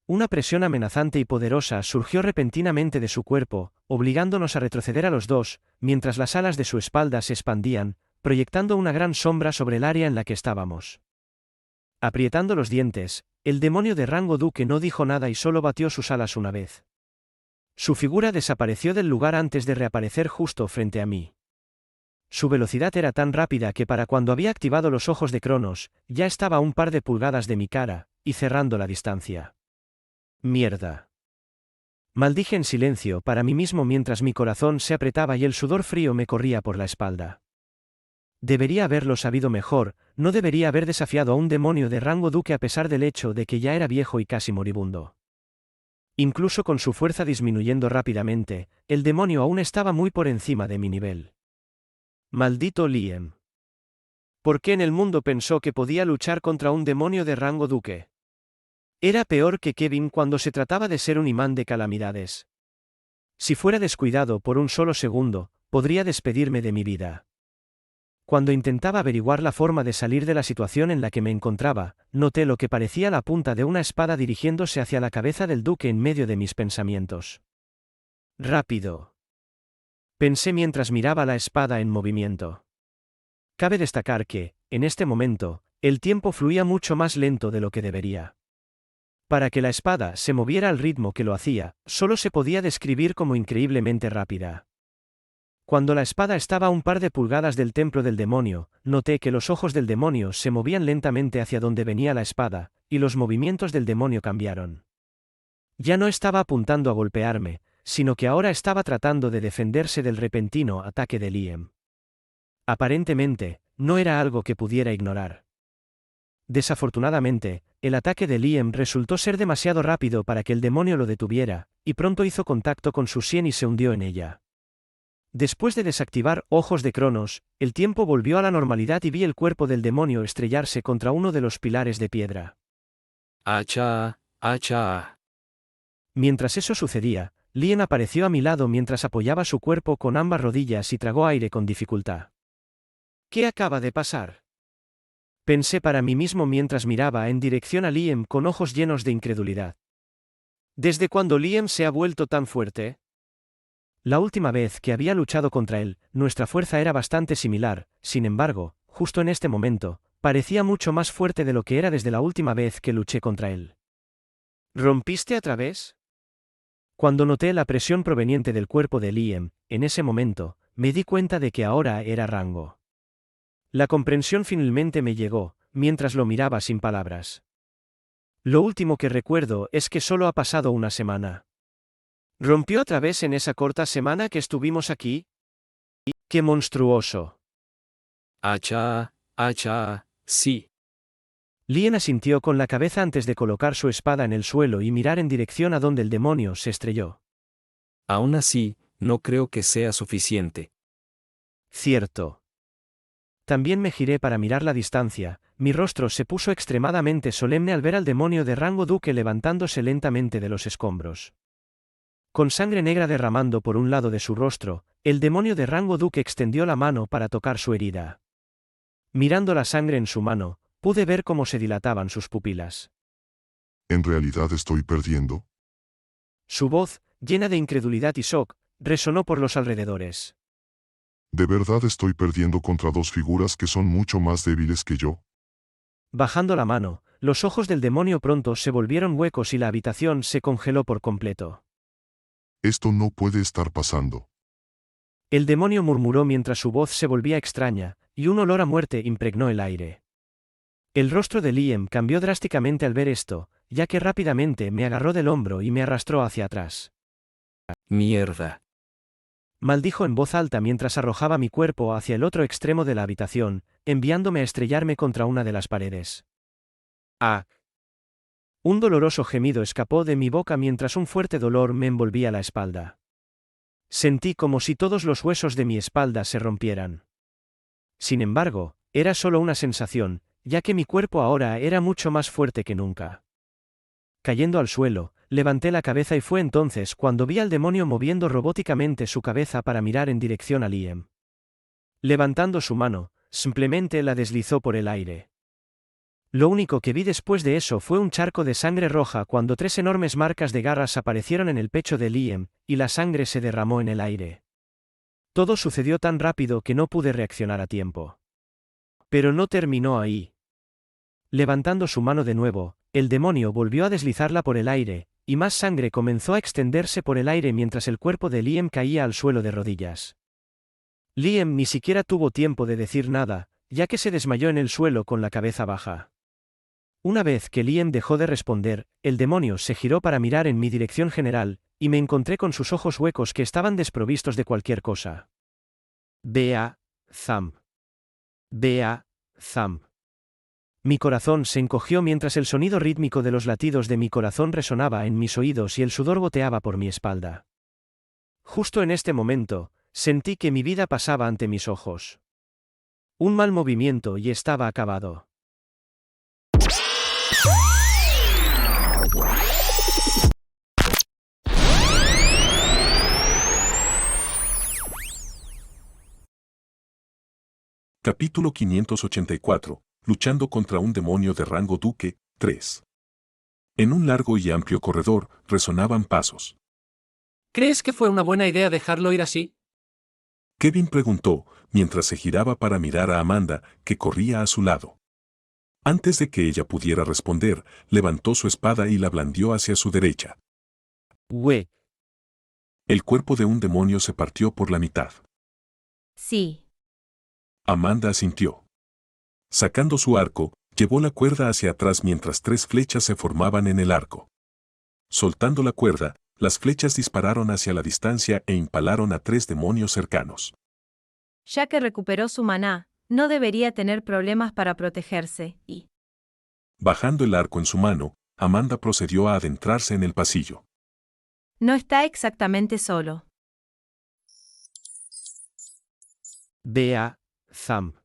Una presión amenazante y poderosa surgió repentinamente de su cuerpo, obligándonos a retroceder a los dos, mientras las alas de su espalda se expandían, proyectando una gran sombra sobre el área en la que estábamos. Aprietando los dientes, el demonio de rango duque no dijo nada y solo batió sus alas una vez. Su figura desapareció del lugar antes de reaparecer justo frente a mí. Su velocidad era tan rápida que para cuando había activado los ojos de Cronos, ya estaba a un par de pulgadas de mi cara, y cerrando la distancia. Mierda. Maldije en silencio para mí mismo mientras mi corazón se apretaba y el sudor frío me corría por la espalda. Debería haberlo sabido mejor, no debería haber desafiado a un demonio de rango duque a pesar del hecho de que ya era viejo y casi moribundo. Incluso con su fuerza disminuyendo rápidamente, el demonio aún estaba muy por encima de mi nivel. Maldito Lien. ¿Por qué en el mundo pensó que podía luchar contra un demonio de rango duque? Era peor que Kevin cuando se trataba de ser un imán de calamidades. Si fuera descuidado por un solo segundo, podría despedirme de mi vida. Cuando intentaba averiguar la forma de salir de la situación en la que me encontraba, noté lo que parecía la punta de una espada dirigiéndose hacia la cabeza del duque en medio de mis pensamientos. Rápido. Pensé mientras miraba la espada en movimiento. Cabe destacar que, en este momento, el tiempo fluía mucho más lento de lo que debería. Para que la espada se moviera al ritmo que lo hacía, solo se podía describir como increíblemente rápida. Cuando la espada estaba a un par de pulgadas del templo del demonio, noté que los ojos del demonio se movían lentamente hacia donde venía la espada, y los movimientos del demonio cambiaron. Ya no estaba apuntando a golpearme, sino que ahora estaba tratando de defenderse del repentino ataque de Lien. Aparentemente, no era algo que pudiera ignorar. Desafortunadamente, el ataque de Lien resultó ser demasiado rápido para que el demonio lo detuviera, y pronto hizo contacto con su sien y se hundió en ella. Después de desactivar Ojos de Cronos, el tiempo volvió a la normalidad y vi el cuerpo del demonio estrellarse contra uno de los pilares de piedra. Acha, acha. Mientras eso sucedía, Lien apareció a mi lado mientras apoyaba su cuerpo con ambas rodillas y tragó aire con dificultad. ¿Qué acaba de pasar? Pensé para mí mismo mientras miraba en dirección a Lien con ojos llenos de incredulidad. ¿Desde cuándo Lien se ha vuelto tan fuerte? La última vez que había luchado contra él, nuestra fuerza era bastante similar, sin embargo, justo en este momento, parecía mucho más fuerte de lo que era desde la última vez que luché contra él. ¿Rompiste a través? Cuando noté la presión proveniente del cuerpo de Lien, en ese momento, me di cuenta de que ahora era rango. La comprensión finalmente me llegó, mientras lo miraba sin palabras. Lo último que recuerdo es que solo ha pasado una semana. ¿Rompió a través en esa corta semana que estuvimos aquí? ¡Qué monstruoso! Acha, acha, sí. Lien asintió con la cabeza antes de colocar su espada en el suelo y mirar en dirección a donde el demonio se estrelló. Aún así, no creo que sea suficiente. Cierto. También me giré para mirar la distancia, mi rostro se puso extremadamente solemne al ver al demonio de rango duque levantándose lentamente de los escombros. Con sangre negra derramando por un lado de su rostro, el demonio de rango duque extendió la mano para tocar su herida. Mirando la sangre en su mano, pude ver cómo se dilataban sus pupilas. ¿En realidad estoy perdiendo? Su voz, llena de incredulidad y shock, resonó por los alrededores. ¿De verdad estoy perdiendo contra dos figuras que son mucho más débiles que yo? Bajando la mano, los ojos del demonio pronto se volvieron huecos y la habitación se congeló por completo. Esto no puede estar pasando. El demonio murmuró mientras su voz se volvía extraña, y un olor a muerte impregnó el aire. El rostro de Lien cambió drásticamente al ver esto, ya que rápidamente me agarró del hombro y me arrastró hacia atrás. Mierda. maldijo en voz alta mientras arrojaba mi cuerpo hacia el otro extremo de la habitación, enviándome a estrellarme contra una de las paredes. ¡Ah! Un doloroso gemido escapó de mi boca mientras un fuerte dolor me envolvía la espalda. Sentí como si todos los huesos de mi espalda se rompieran. Sin embargo, era solo una sensación, ya que mi cuerpo ahora era mucho más fuerte que nunca. Cayendo al suelo, levanté la cabeza y fue entonces cuando vi al demonio moviendo robóticamente su cabeza para mirar en dirección a Liam. Levantando su mano, simplemente la deslizó por el aire. Lo único que vi después de eso fue un charco de sangre roja cuando 3 enormes marcas de garras aparecieron en el pecho de Liam, y la sangre se derramó en el aire. Todo sucedió tan rápido que no pude reaccionar a tiempo. Pero no terminó ahí. Levantando su mano de nuevo, el demonio volvió a deslizarla por el aire, y más sangre comenzó a extenderse por el aire mientras el cuerpo de Liam caía al suelo de rodillas. Liam ni siquiera tuvo tiempo de decir nada, ya que se desmayó en el suelo con la cabeza baja. Una vez que Liam dejó de responder, el demonio se giró para mirar en mi dirección general, y me encontré con sus ojos huecos que estaban desprovistos de cualquier cosa. Bea, Zam. Bea, Zam. Mi corazón se encogió mientras el sonido rítmico de los latidos de mi corazón resonaba en mis oídos y el sudor goteaba por mi espalda. Justo en este momento, sentí que mi vida pasaba ante mis ojos. Un mal movimiento y estaba acabado. Capítulo 584. Luchando contra un demonio de rango duque, 3. En un largo y amplio corredor, resonaban pasos. ¿Crees que fue una buena idea dejarlo ir así? Kevin preguntó, mientras se giraba para mirar a Amanda, que corría a su lado. Antes de que ella pudiera responder, levantó su espada y la blandió hacia su derecha. ¡Hue! El cuerpo de un demonio se partió por la mitad. Sí. Amanda asintió. Sacando su arco, llevó la cuerda hacia atrás mientras 3 flechas se formaban en el arco. Soltando la cuerda, las flechas dispararon hacia la distancia e impalaron a 3 demonios cercanos. Ya que recuperó su maná, no debería tener problemas para protegerse, y... Bajando el arco en su mano, Amanda procedió a adentrarse en el pasillo. No está exactamente solo. Bea, Zam.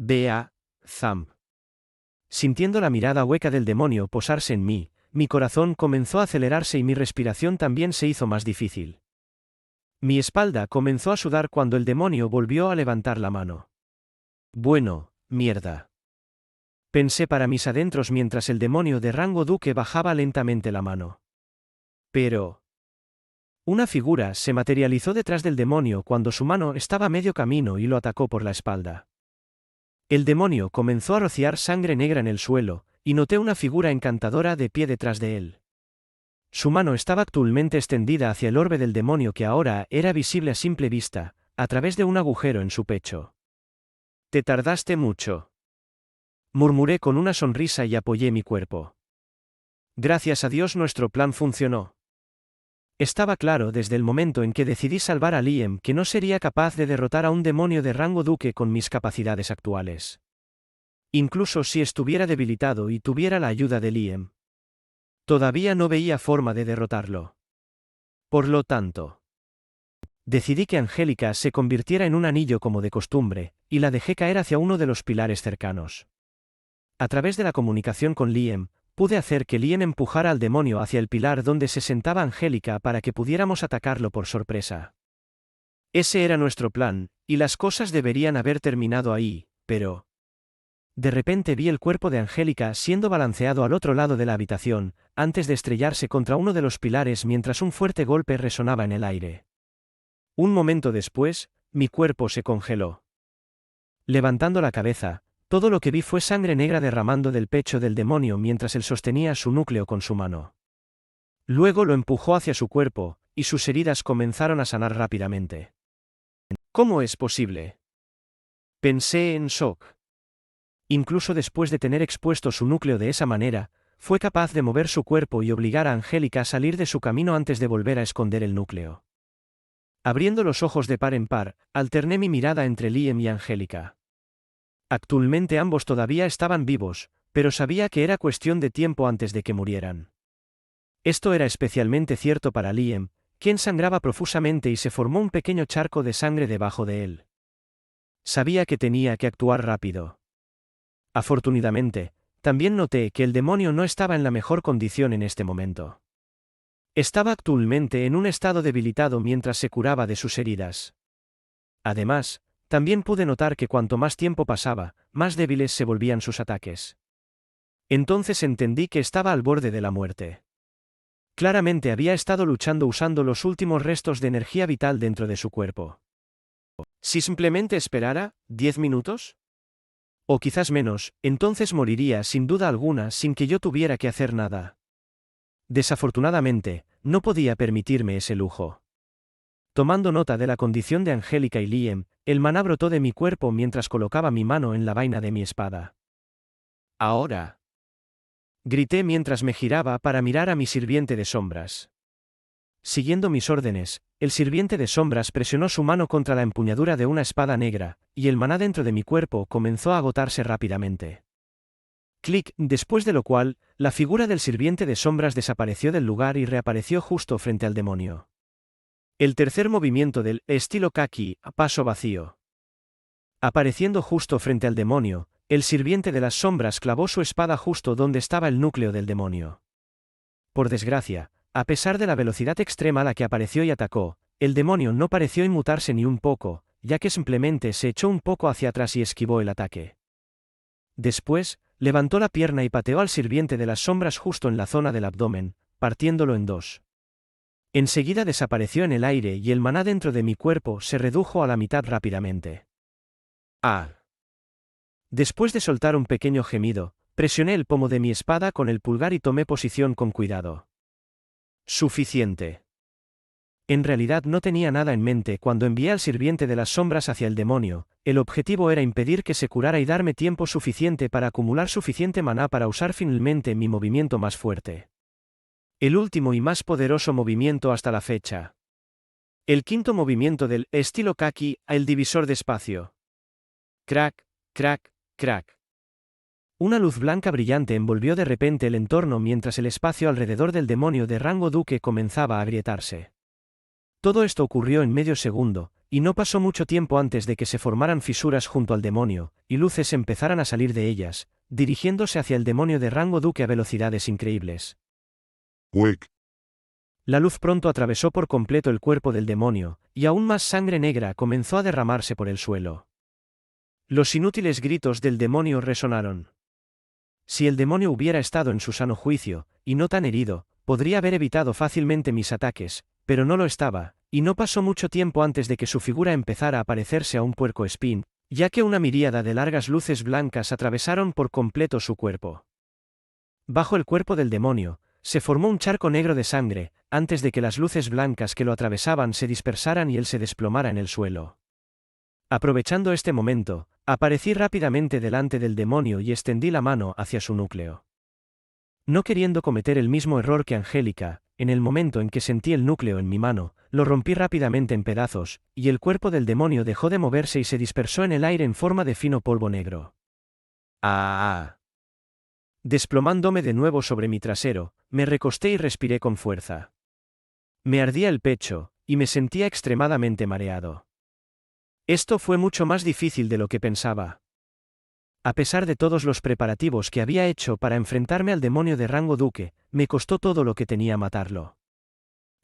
Bea, Zam. Sintiendo la mirada hueca del demonio posarse en mí, mi corazón comenzó a acelerarse y mi respiración también se hizo más difícil. Mi espalda comenzó a sudar cuando el demonio volvió a levantar la mano. Bueno, mierda. Pensé para mis adentros mientras el demonio de rango duque bajaba lentamente la mano. Pero... una figura se materializó detrás del demonio cuando su mano estaba a medio camino y lo atacó por la espalda. El demonio comenzó a rociar sangre negra en el suelo, y noté una figura encantadora de pie detrás de él. Su mano estaba actualmente extendida hacia el orbe del demonio que ahora era visible a simple vista, a través de un agujero en su pecho. «Te tardaste mucho», murmuré con una sonrisa y apoyé mi cuerpo. Gracias a Dios nuestro plan funcionó. Estaba claro desde el momento en que decidí salvar a Liam que no sería capaz de derrotar a un demonio de rango duque con mis capacidades actuales. Incluso si estuviera debilitado y tuviera la ayuda de Liam. Todavía no veía forma de derrotarlo. Por lo tanto, decidí que Angélica se convirtiera en un anillo como de costumbre, y la dejé caer hacia uno de los pilares cercanos. A través de la comunicación con Liam, pude hacer que Liam empujara al demonio hacia el pilar donde se sentaba Angélica para que pudiéramos atacarlo por sorpresa. Ese era nuestro plan, y las cosas deberían haber terminado ahí, pero... De repente vi el cuerpo de Angélica siendo balanceado al otro lado de la habitación, antes de estrellarse contra uno de los pilares mientras un fuerte golpe resonaba en el aire. Un momento después, mi cuerpo se congeló. Levantando la cabeza, todo lo que vi fue sangre negra derramando del pecho del demonio mientras él sostenía su núcleo con su mano. Luego lo empujó hacia su cuerpo, y sus heridas comenzaron a sanar rápidamente. ¿Cómo es posible? Pensé en shock. Incluso después de tener expuesto su núcleo de esa manera, fue capaz de mover su cuerpo y obligar a Angélica a salir de su camino antes de volver a esconder el núcleo. Abriendo los ojos de par en par, alterné mi mirada entre Liam y Angélica. Actualmente ambos todavía estaban vivos, pero sabía que era cuestión de tiempo antes de que murieran. Esto era especialmente cierto para Liam, quien sangraba profusamente y se formó un pequeño charco de sangre debajo de él. Sabía que tenía que actuar rápido. Afortunadamente, también noté que el demonio no estaba en la mejor condición en este momento. Estaba actualmente en un estado debilitado mientras se curaba de sus heridas. Además, también pude notar que cuanto más tiempo pasaba, más débiles se volvían sus ataques. Entonces entendí que estaba al borde de la muerte. Claramente había estado luchando usando los últimos restos de energía vital dentro de su cuerpo. Si simplemente esperara, 10 minutos? O quizás menos, entonces moriría sin duda alguna sin que yo tuviera que hacer nada. Desafortunadamente, no podía permitirme ese lujo. Tomando nota de la condición de Angélica y Liam, el maná brotó de mi cuerpo mientras colocaba mi mano en la vaina de mi espada. Ahora. Grité mientras me giraba para mirar a mi sirviente de sombras. Siguiendo mis órdenes, el sirviente de sombras presionó su mano contra la empuñadura de una espada negra, y el maná dentro de mi cuerpo comenzó a agotarse rápidamente. Clic, después de lo cual, la figura del sirviente de sombras desapareció del lugar y reapareció justo frente al demonio. El tercer movimiento del estilo Kaki, paso vacío. Apareciendo justo frente al demonio, el sirviente de las sombras clavó su espada justo donde estaba el núcleo del demonio. Por desgracia, a pesar de la velocidad extrema a la que apareció y atacó, el demonio no pareció inmutarse ni un poco, ya que simplemente se echó un poco hacia atrás y esquivó el ataque. Después, levantó la pierna y pateó al sirviente de las sombras justo en la zona del abdomen, partiéndolo en dos. Enseguida desapareció en el aire y el maná dentro de mi cuerpo se redujo a la mitad rápidamente. ¡Ah! Después de soltar un pequeño gemido, presioné el pomo de mi espada con el pulgar y tomé posición con cuidado. Suficiente. En realidad no tenía nada en mente cuando envié al sirviente de las sombras hacia el demonio, el objetivo era impedir que se curara y darme tiempo suficiente para acumular suficiente maná para usar finalmente mi movimiento más fuerte. El último y más poderoso movimiento hasta la fecha. El quinto movimiento del estilo Kaki, el divisor de espacio. Crack, crack, crack. Una luz blanca brillante envolvió de repente el entorno mientras el espacio alrededor del demonio de rango duque comenzaba a agrietarse. Todo esto ocurrió en medio segundo, y no pasó mucho tiempo antes de que se formaran fisuras junto al demonio, y luces empezaran a salir de ellas, dirigiéndose hacia el demonio de rango duque a velocidades increíbles. Wick. La luz pronto atravesó por completo el cuerpo del demonio, y aún más sangre negra comenzó a derramarse por el suelo. Los inútiles gritos del demonio resonaron. Si el demonio hubiera estado en su sano juicio, y no tan herido, podría haber evitado fácilmente mis ataques, pero no lo estaba, y no pasó mucho tiempo antes de que su figura empezara a parecerse a un puercoespín, ya que una miríada de largas luces blancas atravesaron por completo su cuerpo. Bajo el cuerpo del demonio, se formó un charco negro de sangre, antes de que las luces blancas que lo atravesaban se dispersaran y él se desplomara en el suelo. Aprovechando este momento, aparecí rápidamente delante del demonio y extendí la mano hacia su núcleo. No queriendo cometer el mismo error que Angélica, en el momento en que sentí el núcleo en mi mano, lo rompí rápidamente en pedazos, y el cuerpo del demonio dejó de moverse y se dispersó en el aire en forma de fino polvo negro. ¡Ah! Desplomándome de nuevo sobre mi trasero, me recosté y respiré con fuerza. Me ardía el pecho, y me sentía extremadamente mareado. Esto fue mucho más difícil de lo que pensaba. A pesar de todos los preparativos que había hecho para enfrentarme al demonio de rango duque, me costó todo lo que tenía matarlo.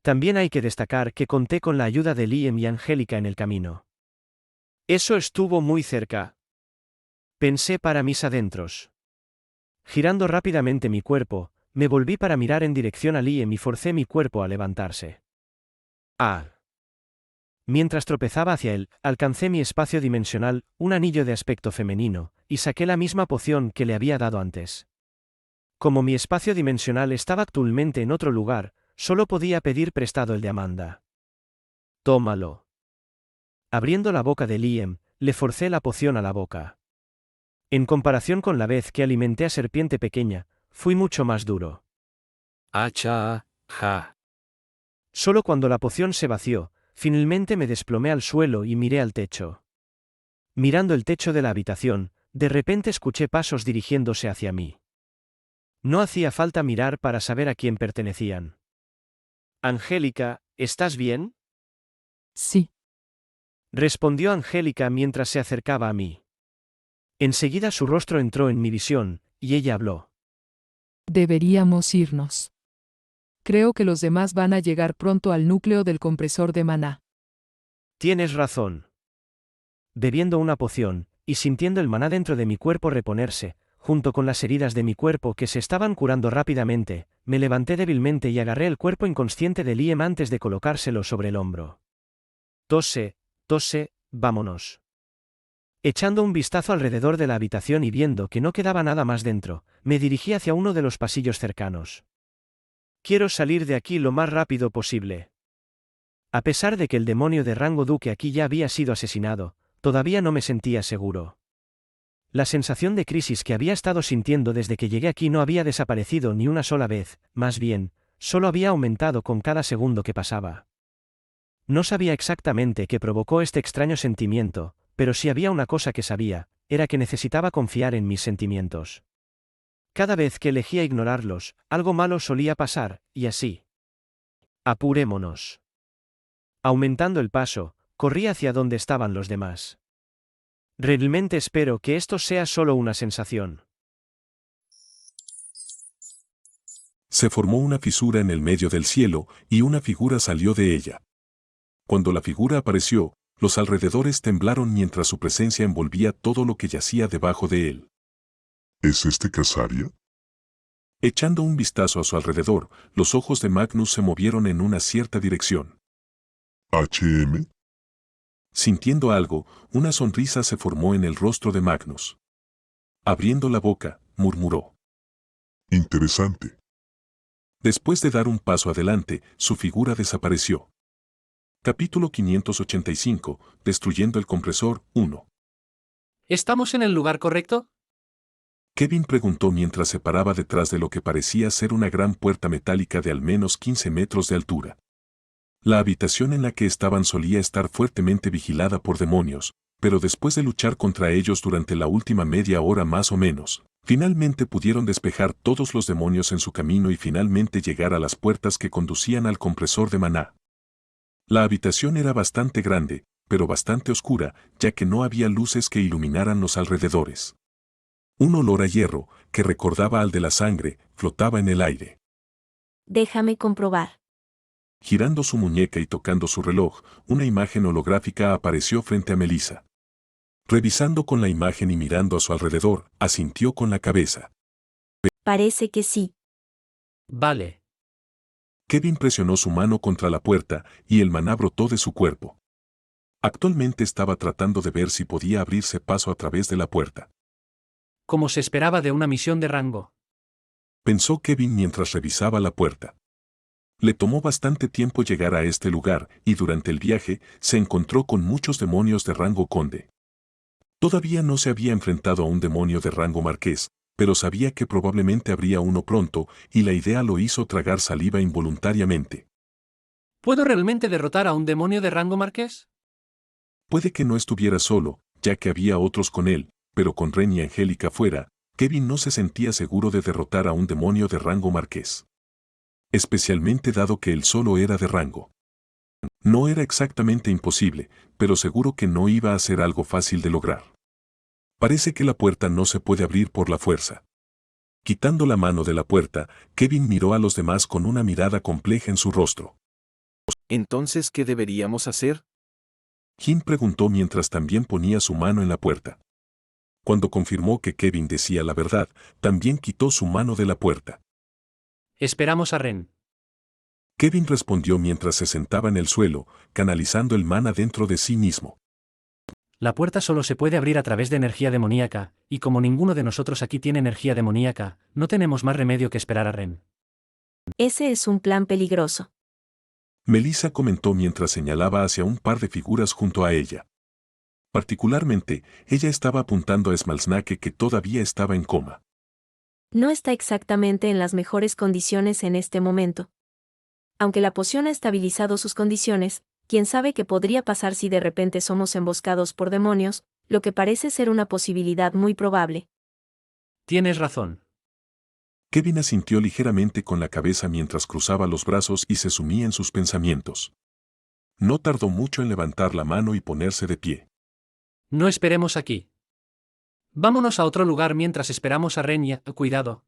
También hay que destacar que conté con la ayuda de Liam y Angélica en el camino. Eso estuvo muy cerca. Pensé para mis adentros. Girando rápidamente mi cuerpo, me volví para mirar en dirección a Liam y forcé mi cuerpo a levantarse. ¡Ah! Mientras tropezaba hacia él, alcancé mi espacio dimensional, un anillo de aspecto femenino, y saqué la misma poción que le había dado antes. Como mi espacio dimensional estaba actualmente en otro lugar, solo podía pedir prestado el de Amanda. Tómalo. Abriendo la boca de Liam, le forcé la poción a la boca. En comparación con la vez que alimenté a Serpiente Pequeña, fui mucho más duro. Acha, ja. Solo cuando la poción se vació, Finalmente me desplomé al suelo y miré al techo. Mirando el techo de la habitación, de repente escuché pasos dirigiéndose hacia mí. No hacía falta mirar para saber a quién pertenecían. Angélica, ¿estás bien? Sí. Respondió Angélica mientras se acercaba a mí. Enseguida su rostro entró en mi visión, y ella habló. Deberíamos irnos. Creo que los demás van a llegar pronto al núcleo del compresor de maná. Tienes razón. Bebiendo una poción, y sintiendo el maná dentro de mi cuerpo reponerse, junto con las heridas de mi cuerpo que se estaban curando rápidamente, me levanté débilmente y agarré el cuerpo inconsciente de Liam antes de colocárselo sobre el hombro. Tose, vámonos. Echando un vistazo alrededor de la habitación y viendo que no quedaba nada más dentro, me dirigí hacia uno de los pasillos cercanos. Quiero salir de aquí lo más rápido posible. A pesar de que el demonio de rango duque aquí ya había sido asesinado, todavía no me sentía seguro. La sensación de crisis que había estado sintiendo desde que llegué aquí no había desaparecido ni una sola vez, más bien, solo había aumentado con cada segundo que pasaba. No sabía exactamente qué provocó este extraño sentimiento, pero si había una cosa que sabía, era que necesitaba confiar en mis sentimientos. Cada vez que elegía ignorarlos, algo malo solía pasar, y así. Apurémonos. Aumentando el paso, corrí hacia donde estaban los demás. Realmente espero que esto sea solo una sensación. Se formó una fisura en el medio del cielo, y una figura salió de ella. Cuando la figura apareció, los alrededores temblaron mientras su presencia envolvía todo lo que yacía debajo de él. ¿Es este Casaria? Echando un vistazo a su alrededor, los ojos de Magnus se movieron en una cierta dirección. ¿HM? Sintiendo algo, una sonrisa se formó en el rostro de Magnus. Abriendo la boca, murmuró. Interesante. Después de dar un paso adelante, su figura desapareció. Capítulo 585, Destruyendo el compresor, 1. ¿Estamos en el lugar correcto? Kevin preguntó mientras se paraba detrás de lo que parecía ser una gran puerta metálica de al menos 15 metros de altura. La habitación en la que estaban solía estar fuertemente vigilada por demonios, pero después de luchar contra ellos durante la última media hora más o menos, finalmente pudieron despejar todos los demonios en su camino y finalmente llegar a las puertas que conducían al compresor de maná. La habitación era bastante grande, pero bastante oscura, ya que no había luces que iluminaran los alrededores. Un olor a hierro, que recordaba al de la sangre, flotaba en el aire. Déjame comprobar. Girando su muñeca y tocando su reloj, una imagen holográfica apareció frente a Melissa. Revisando con la imagen y mirando a su alrededor, asintió con la cabeza. Parece que sí. Vale. Kevin presionó su mano contra la puerta, y el maná brotó de su cuerpo. Actualmente estaba tratando de ver si podía abrirse paso a través de la puerta. Como se esperaba de una misión de rango. Pensó Kevin mientras revisaba la puerta. Le tomó bastante tiempo llegar a este lugar, y durante el viaje, se encontró con muchos demonios de rango conde. Todavía no se había enfrentado a un demonio de rango marqués, pero sabía que probablemente habría uno pronto, y la idea lo hizo tragar saliva involuntariamente. ¿Puedo realmente derrotar a un demonio de rango marqués? Puede que no estuviera solo, ya que había otros con él, pero con Ren y Angélica fuera, Kevin no se sentía seguro de derrotar a un demonio de rango marqués. Especialmente dado que él solo era de rango. No era exactamente imposible, pero seguro que no iba a ser algo fácil de lograr. Parece que la puerta no se puede abrir por la fuerza. Quitando la mano de la puerta, Kevin miró a los demás con una mirada compleja en su rostro. Entonces, ¿qué deberíamos hacer? Jin preguntó mientras también ponía su mano en la puerta. Cuando confirmó que Kevin decía la verdad, también quitó su mano de la puerta. Esperamos a Ren. Kevin respondió mientras se sentaba en el suelo, canalizando el maná dentro de sí mismo. La puerta solo se puede abrir a través de energía demoníaca, y como ninguno de nosotros aquí tiene energía demoníaca, no tenemos más remedio que esperar a Ren. Ese es un plan peligroso. Melissa comentó mientras señalaba hacia un par de figuras junto a ella. Particularmente, ella estaba apuntando a Smalsnake que todavía estaba en coma. No está exactamente en las mejores condiciones en este momento. Aunque la poción ha estabilizado sus condiciones, quién sabe qué podría pasar si de repente somos emboscados por demonios, lo que parece ser una posibilidad muy probable. Tienes razón. Kevin asintió ligeramente con la cabeza mientras cruzaba los brazos y se sumía en sus pensamientos. No tardó mucho en levantar la mano y ponerse de pie. No esperemos aquí. Vámonos a otro lugar mientras esperamos a Ren. Cuidado.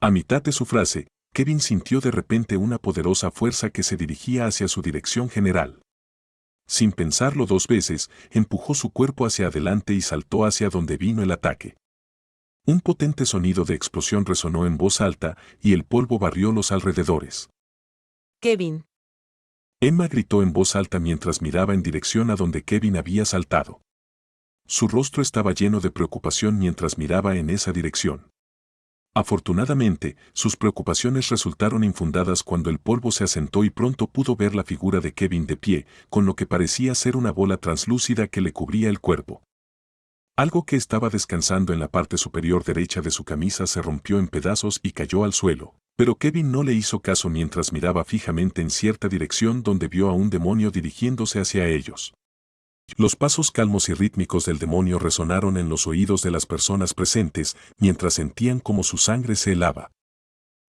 A mitad de su frase, Kevin sintió de repente una poderosa fuerza que se dirigía hacia su dirección general. Sin pensarlo dos veces, empujó su cuerpo hacia adelante y saltó hacia donde vino el ataque. Un potente sonido de explosión resonó en voz alta y el polvo barrió los alrededores. Kevin. Emma gritó en voz alta mientras miraba en dirección a donde Kevin había saltado. Su rostro estaba lleno de preocupación mientras miraba en esa dirección. Afortunadamente, sus preocupaciones resultaron infundadas cuando el polvo se asentó y pronto pudo ver la figura de Kevin de pie, con lo que parecía ser una bola translúcida que le cubría el cuerpo. Algo que estaba descansando en la parte superior derecha de su camisa se rompió en pedazos y cayó al suelo, pero Kevin no le hizo caso mientras miraba fijamente en cierta dirección donde vio a un demonio dirigiéndose hacia ellos. Los pasos calmos y rítmicos del demonio resonaron en los oídos de las personas presentes mientras sentían como su sangre se helaba.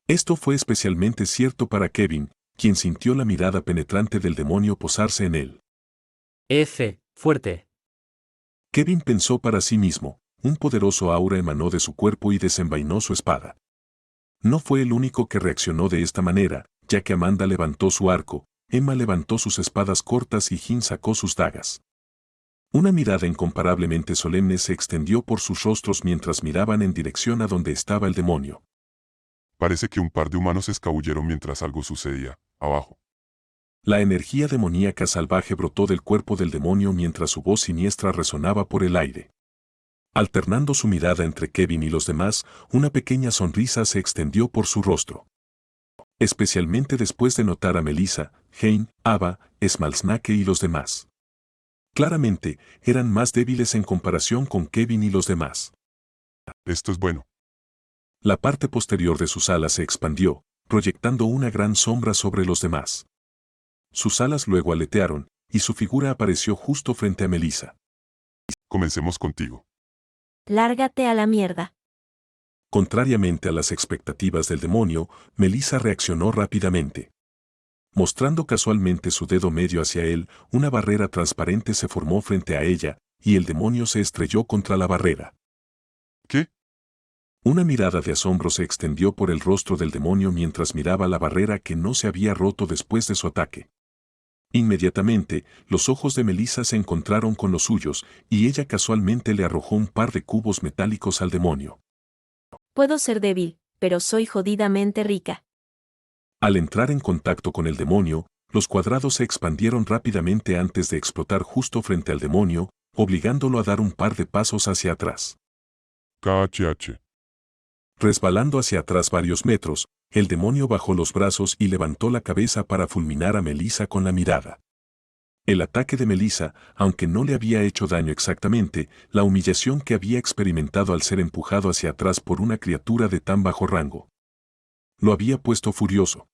Esto fue especialmente cierto para Kevin, quien sintió la mirada penetrante del demonio posarse en él. Fuerte. Kevin pensó para sí mismo, un poderoso aura emanó de su cuerpo y desenvainó su espada. No fue el único que reaccionó de esta manera, ya que Amanda levantó su arco, Emma levantó sus espadas cortas y Jin sacó sus dagas. Una mirada incomparablemente solemne se extendió por sus rostros mientras miraban en dirección a donde estaba el demonio. Parece que un par de humanos se escabulleron mientras algo sucedía, abajo. La energía demoníaca salvaje brotó del cuerpo del demonio mientras su voz siniestra resonaba por el aire. Alternando su mirada entre Kevin y los demás, una pequeña sonrisa se extendió por su rostro. Especialmente después de notar a Melissa, Hein, Ava, Smalsnake y los demás. Claramente, eran más débiles en comparación con Kevin y los demás. Esto es bueno. La parte posterior de sus alas se expandió, proyectando una gran sombra sobre los demás. Sus alas luego aletearon, y su figura apareció justo frente a Melissa. Comencemos contigo. Lárgate a la mierda. Contrariamente a las expectativas del demonio, Melissa reaccionó rápidamente. Mostrando casualmente su dedo medio hacia él, una barrera transparente se formó frente a ella, y el demonio se estrelló contra la barrera. ¿Qué? Una mirada de asombro se extendió por el rostro del demonio mientras miraba la barrera que no se había roto después de su ataque. Inmediatamente, los ojos de Melissa se encontraron con los suyos, y ella casualmente le arrojó un par de cubos metálicos al demonio. Puedo ser débil, pero soy jodidamente rica. Al entrar en contacto con el demonio, los cuadrados se expandieron rápidamente antes de explotar justo frente al demonio, obligándolo a dar un par de pasos hacia atrás. KHH. Resbalando hacia atrás varios metros, el demonio bajó los brazos y levantó la cabeza para fulminar a Melissa con la mirada. El ataque de Melissa, aunque no le había hecho daño exactamente, la humillación que había experimentado al ser empujado hacia atrás por una criatura de tan bajo rango, lo había puesto furioso.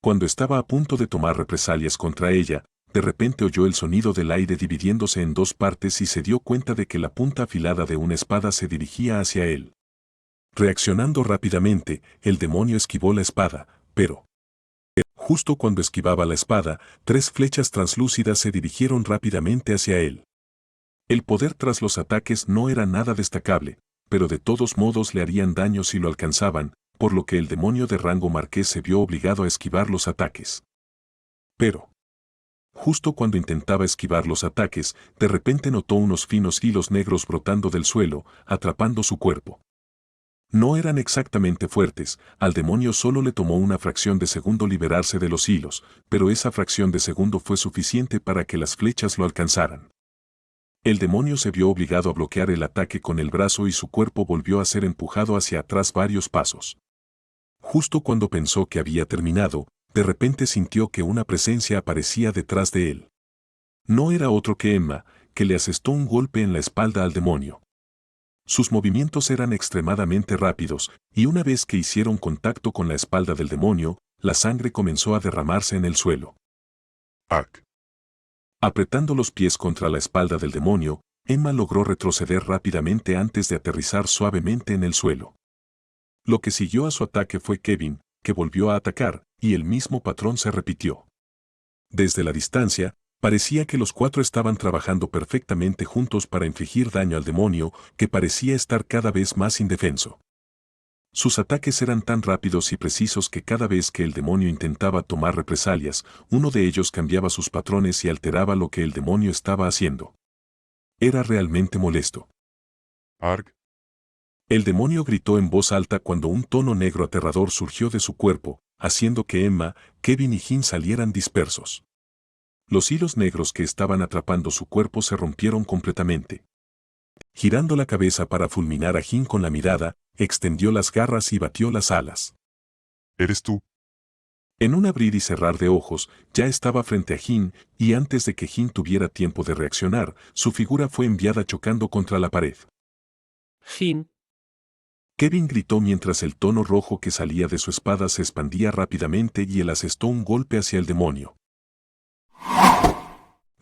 Cuando estaba a punto de tomar represalias contra ella, de repente oyó el sonido del aire dividiéndose en dos partes y se dio cuenta de que la punta afilada de una espada se dirigía hacia él. Reaccionando rápidamente, el demonio esquivó la espada, pero justo cuando esquivaba la espada, 3 flechas translúcidas se dirigieron rápidamente hacia él. El poder tras los ataques no era nada destacable, pero de todos modos le harían daño si lo alcanzaban, por lo que el demonio de rango marqués se vio obligado a esquivar los ataques. Pero, justo cuando intentaba esquivar los ataques, de repente notó unos finos hilos negros brotando del suelo, atrapando su cuerpo. No eran exactamente fuertes, al demonio solo le tomó una fracción de segundo liberarse de los hilos, pero esa fracción de segundo fue suficiente para que las flechas lo alcanzaran. El demonio se vio obligado a bloquear el ataque con el brazo y su cuerpo volvió a ser empujado hacia atrás varios pasos. Justo cuando pensó que había terminado, de repente sintió que una presencia aparecía detrás de él. No era otro que Emma, que le asestó un golpe en la espalda al demonio. Sus movimientos eran extremadamente rápidos, y una vez que hicieron contacto con la espalda del demonio, la sangre comenzó a derramarse en el suelo. Ark. Apretando los pies contra la espalda del demonio, Emma logró retroceder rápidamente antes de aterrizar suavemente en el suelo. Lo que siguió a su ataque fue Kevin, que volvió a atacar, y el mismo patrón se repitió. Desde la distancia, parecía que los cuatro estaban trabajando perfectamente juntos para infligir daño al demonio, que parecía estar cada vez más indefenso. Sus ataques eran tan rápidos y precisos que cada vez que el demonio intentaba tomar represalias, uno de ellos cambiaba sus patrones y alteraba lo que el demonio estaba haciendo. Era realmente molesto. Ark. El demonio gritó en voz alta cuando un tono negro aterrador surgió de su cuerpo, haciendo que Emma, Kevin y Jin salieran dispersos. Los hilos negros que estaban atrapando su cuerpo se rompieron completamente. Girando la cabeza para fulminar a Jin con la mirada, extendió las garras y batió las alas. ¿Eres tú? En un abrir y cerrar de ojos, ya estaba frente a Jin, y antes de que Jin tuviera tiempo de reaccionar, su figura fue enviada chocando contra la pared. Jin. Kevin gritó mientras el tono rojo que salía de su espada se expandía rápidamente y él asestó un golpe hacia el demonio.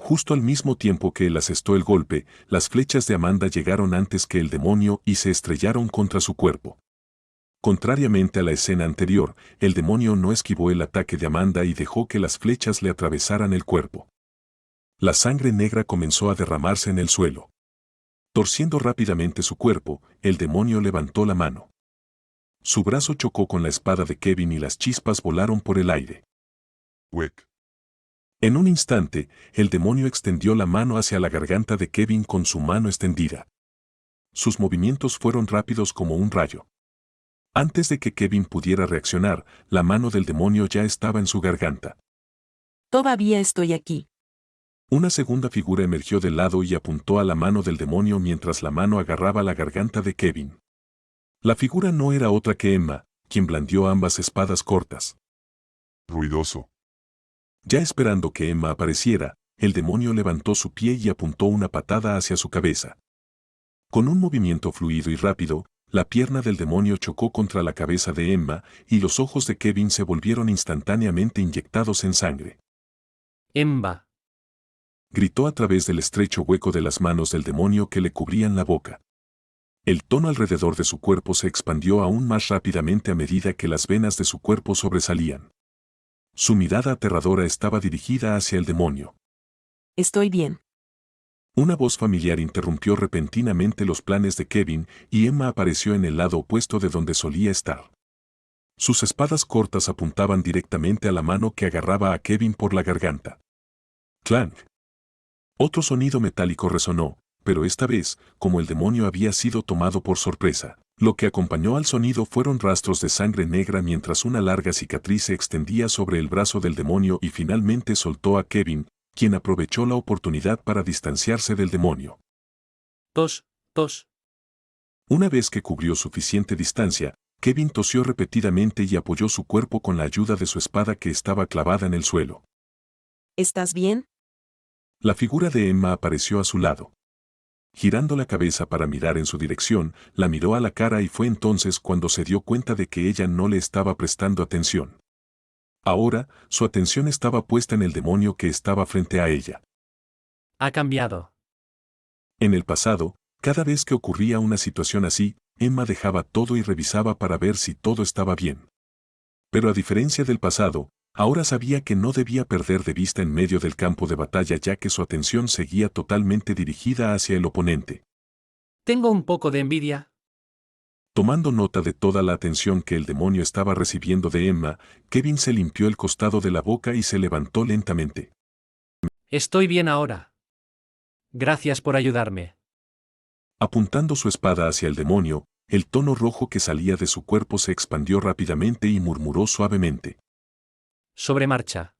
Justo al mismo tiempo que él asestó el golpe, las flechas de Amanda llegaron antes que el demonio y se estrellaron contra su cuerpo. Contrariamente a la escena anterior, el demonio no esquivó el ataque de Amanda y dejó que las flechas le atravesaran el cuerpo. La sangre negra comenzó a derramarse en el suelo. Torciendo rápidamente su cuerpo, el demonio levantó la mano. Su brazo chocó con la espada de Kevin y las chispas volaron por el aire. Wick. En un instante, el demonio extendió la mano hacia la garganta de Kevin con su mano extendida. Sus movimientos fueron rápidos como un rayo. Antes de que Kevin pudiera reaccionar, la mano del demonio ya estaba en su garganta. Todavía estoy aquí. Una segunda figura emergió del lado y apuntó a la mano del demonio mientras la mano agarraba la garganta de Kevin. La figura no era otra que Emma, quien blandió ambas espadas cortas. Ruidoso. Ya esperando que Emma apareciera, el demonio levantó su pie y apuntó una patada hacia su cabeza. Con un movimiento fluido y rápido, la pierna del demonio chocó contra la cabeza de Emma y los ojos de Kevin se volvieron instantáneamente inyectados en sangre. Emma. Gritó a través del estrecho hueco de las manos del demonio que le cubrían la boca. El tono alrededor de su cuerpo se expandió aún más rápidamente a medida que las venas de su cuerpo sobresalían. Su mirada aterradora estaba dirigida hacia el demonio. Estoy bien. Una voz familiar interrumpió repentinamente los planes de Kevin y Emma apareció en el lado opuesto de donde solía estar. Sus espadas cortas apuntaban directamente a la mano que agarraba a Kevin por la garganta. ¡Clank! Otro sonido metálico resonó, pero esta vez, como el demonio había sido tomado por sorpresa. Lo que acompañó al sonido fueron rastros de sangre negra mientras una larga cicatriz se extendía sobre el brazo del demonio y finalmente soltó a Kevin, quien aprovechó la oportunidad para distanciarse del demonio. Tos, tos. Una vez que cubrió suficiente distancia, Kevin tosió repetidamente y apoyó su cuerpo con la ayuda de su espada que estaba clavada en el suelo. ¿Estás bien? La figura de Emma apareció a su lado. Girando la cabeza para mirar en su dirección, la miró a la cara y fue entonces cuando se dio cuenta de que ella no le estaba prestando atención. Ahora, su atención estaba puesta en el demonio que estaba frente a ella. Ha cambiado. En el pasado, cada vez que ocurría una situación así, Emma dejaba todo y revisaba para ver si todo estaba bien. Pero a diferencia del pasado, ahora sabía que no debía perder de vista en medio del campo de batalla ya que su atención seguía totalmente dirigida hacia el oponente. Tengo un poco de envidia. Tomando nota de toda la atención que el demonio estaba recibiendo de Emma, Kevin se limpió el costado de la boca y se levantó lentamente. Estoy bien ahora. Gracias por ayudarme. Apuntando su espada hacia el demonio, el tono rojo que salía de su cuerpo se expandió rápidamente y murmuró suavemente. Sobre marcha.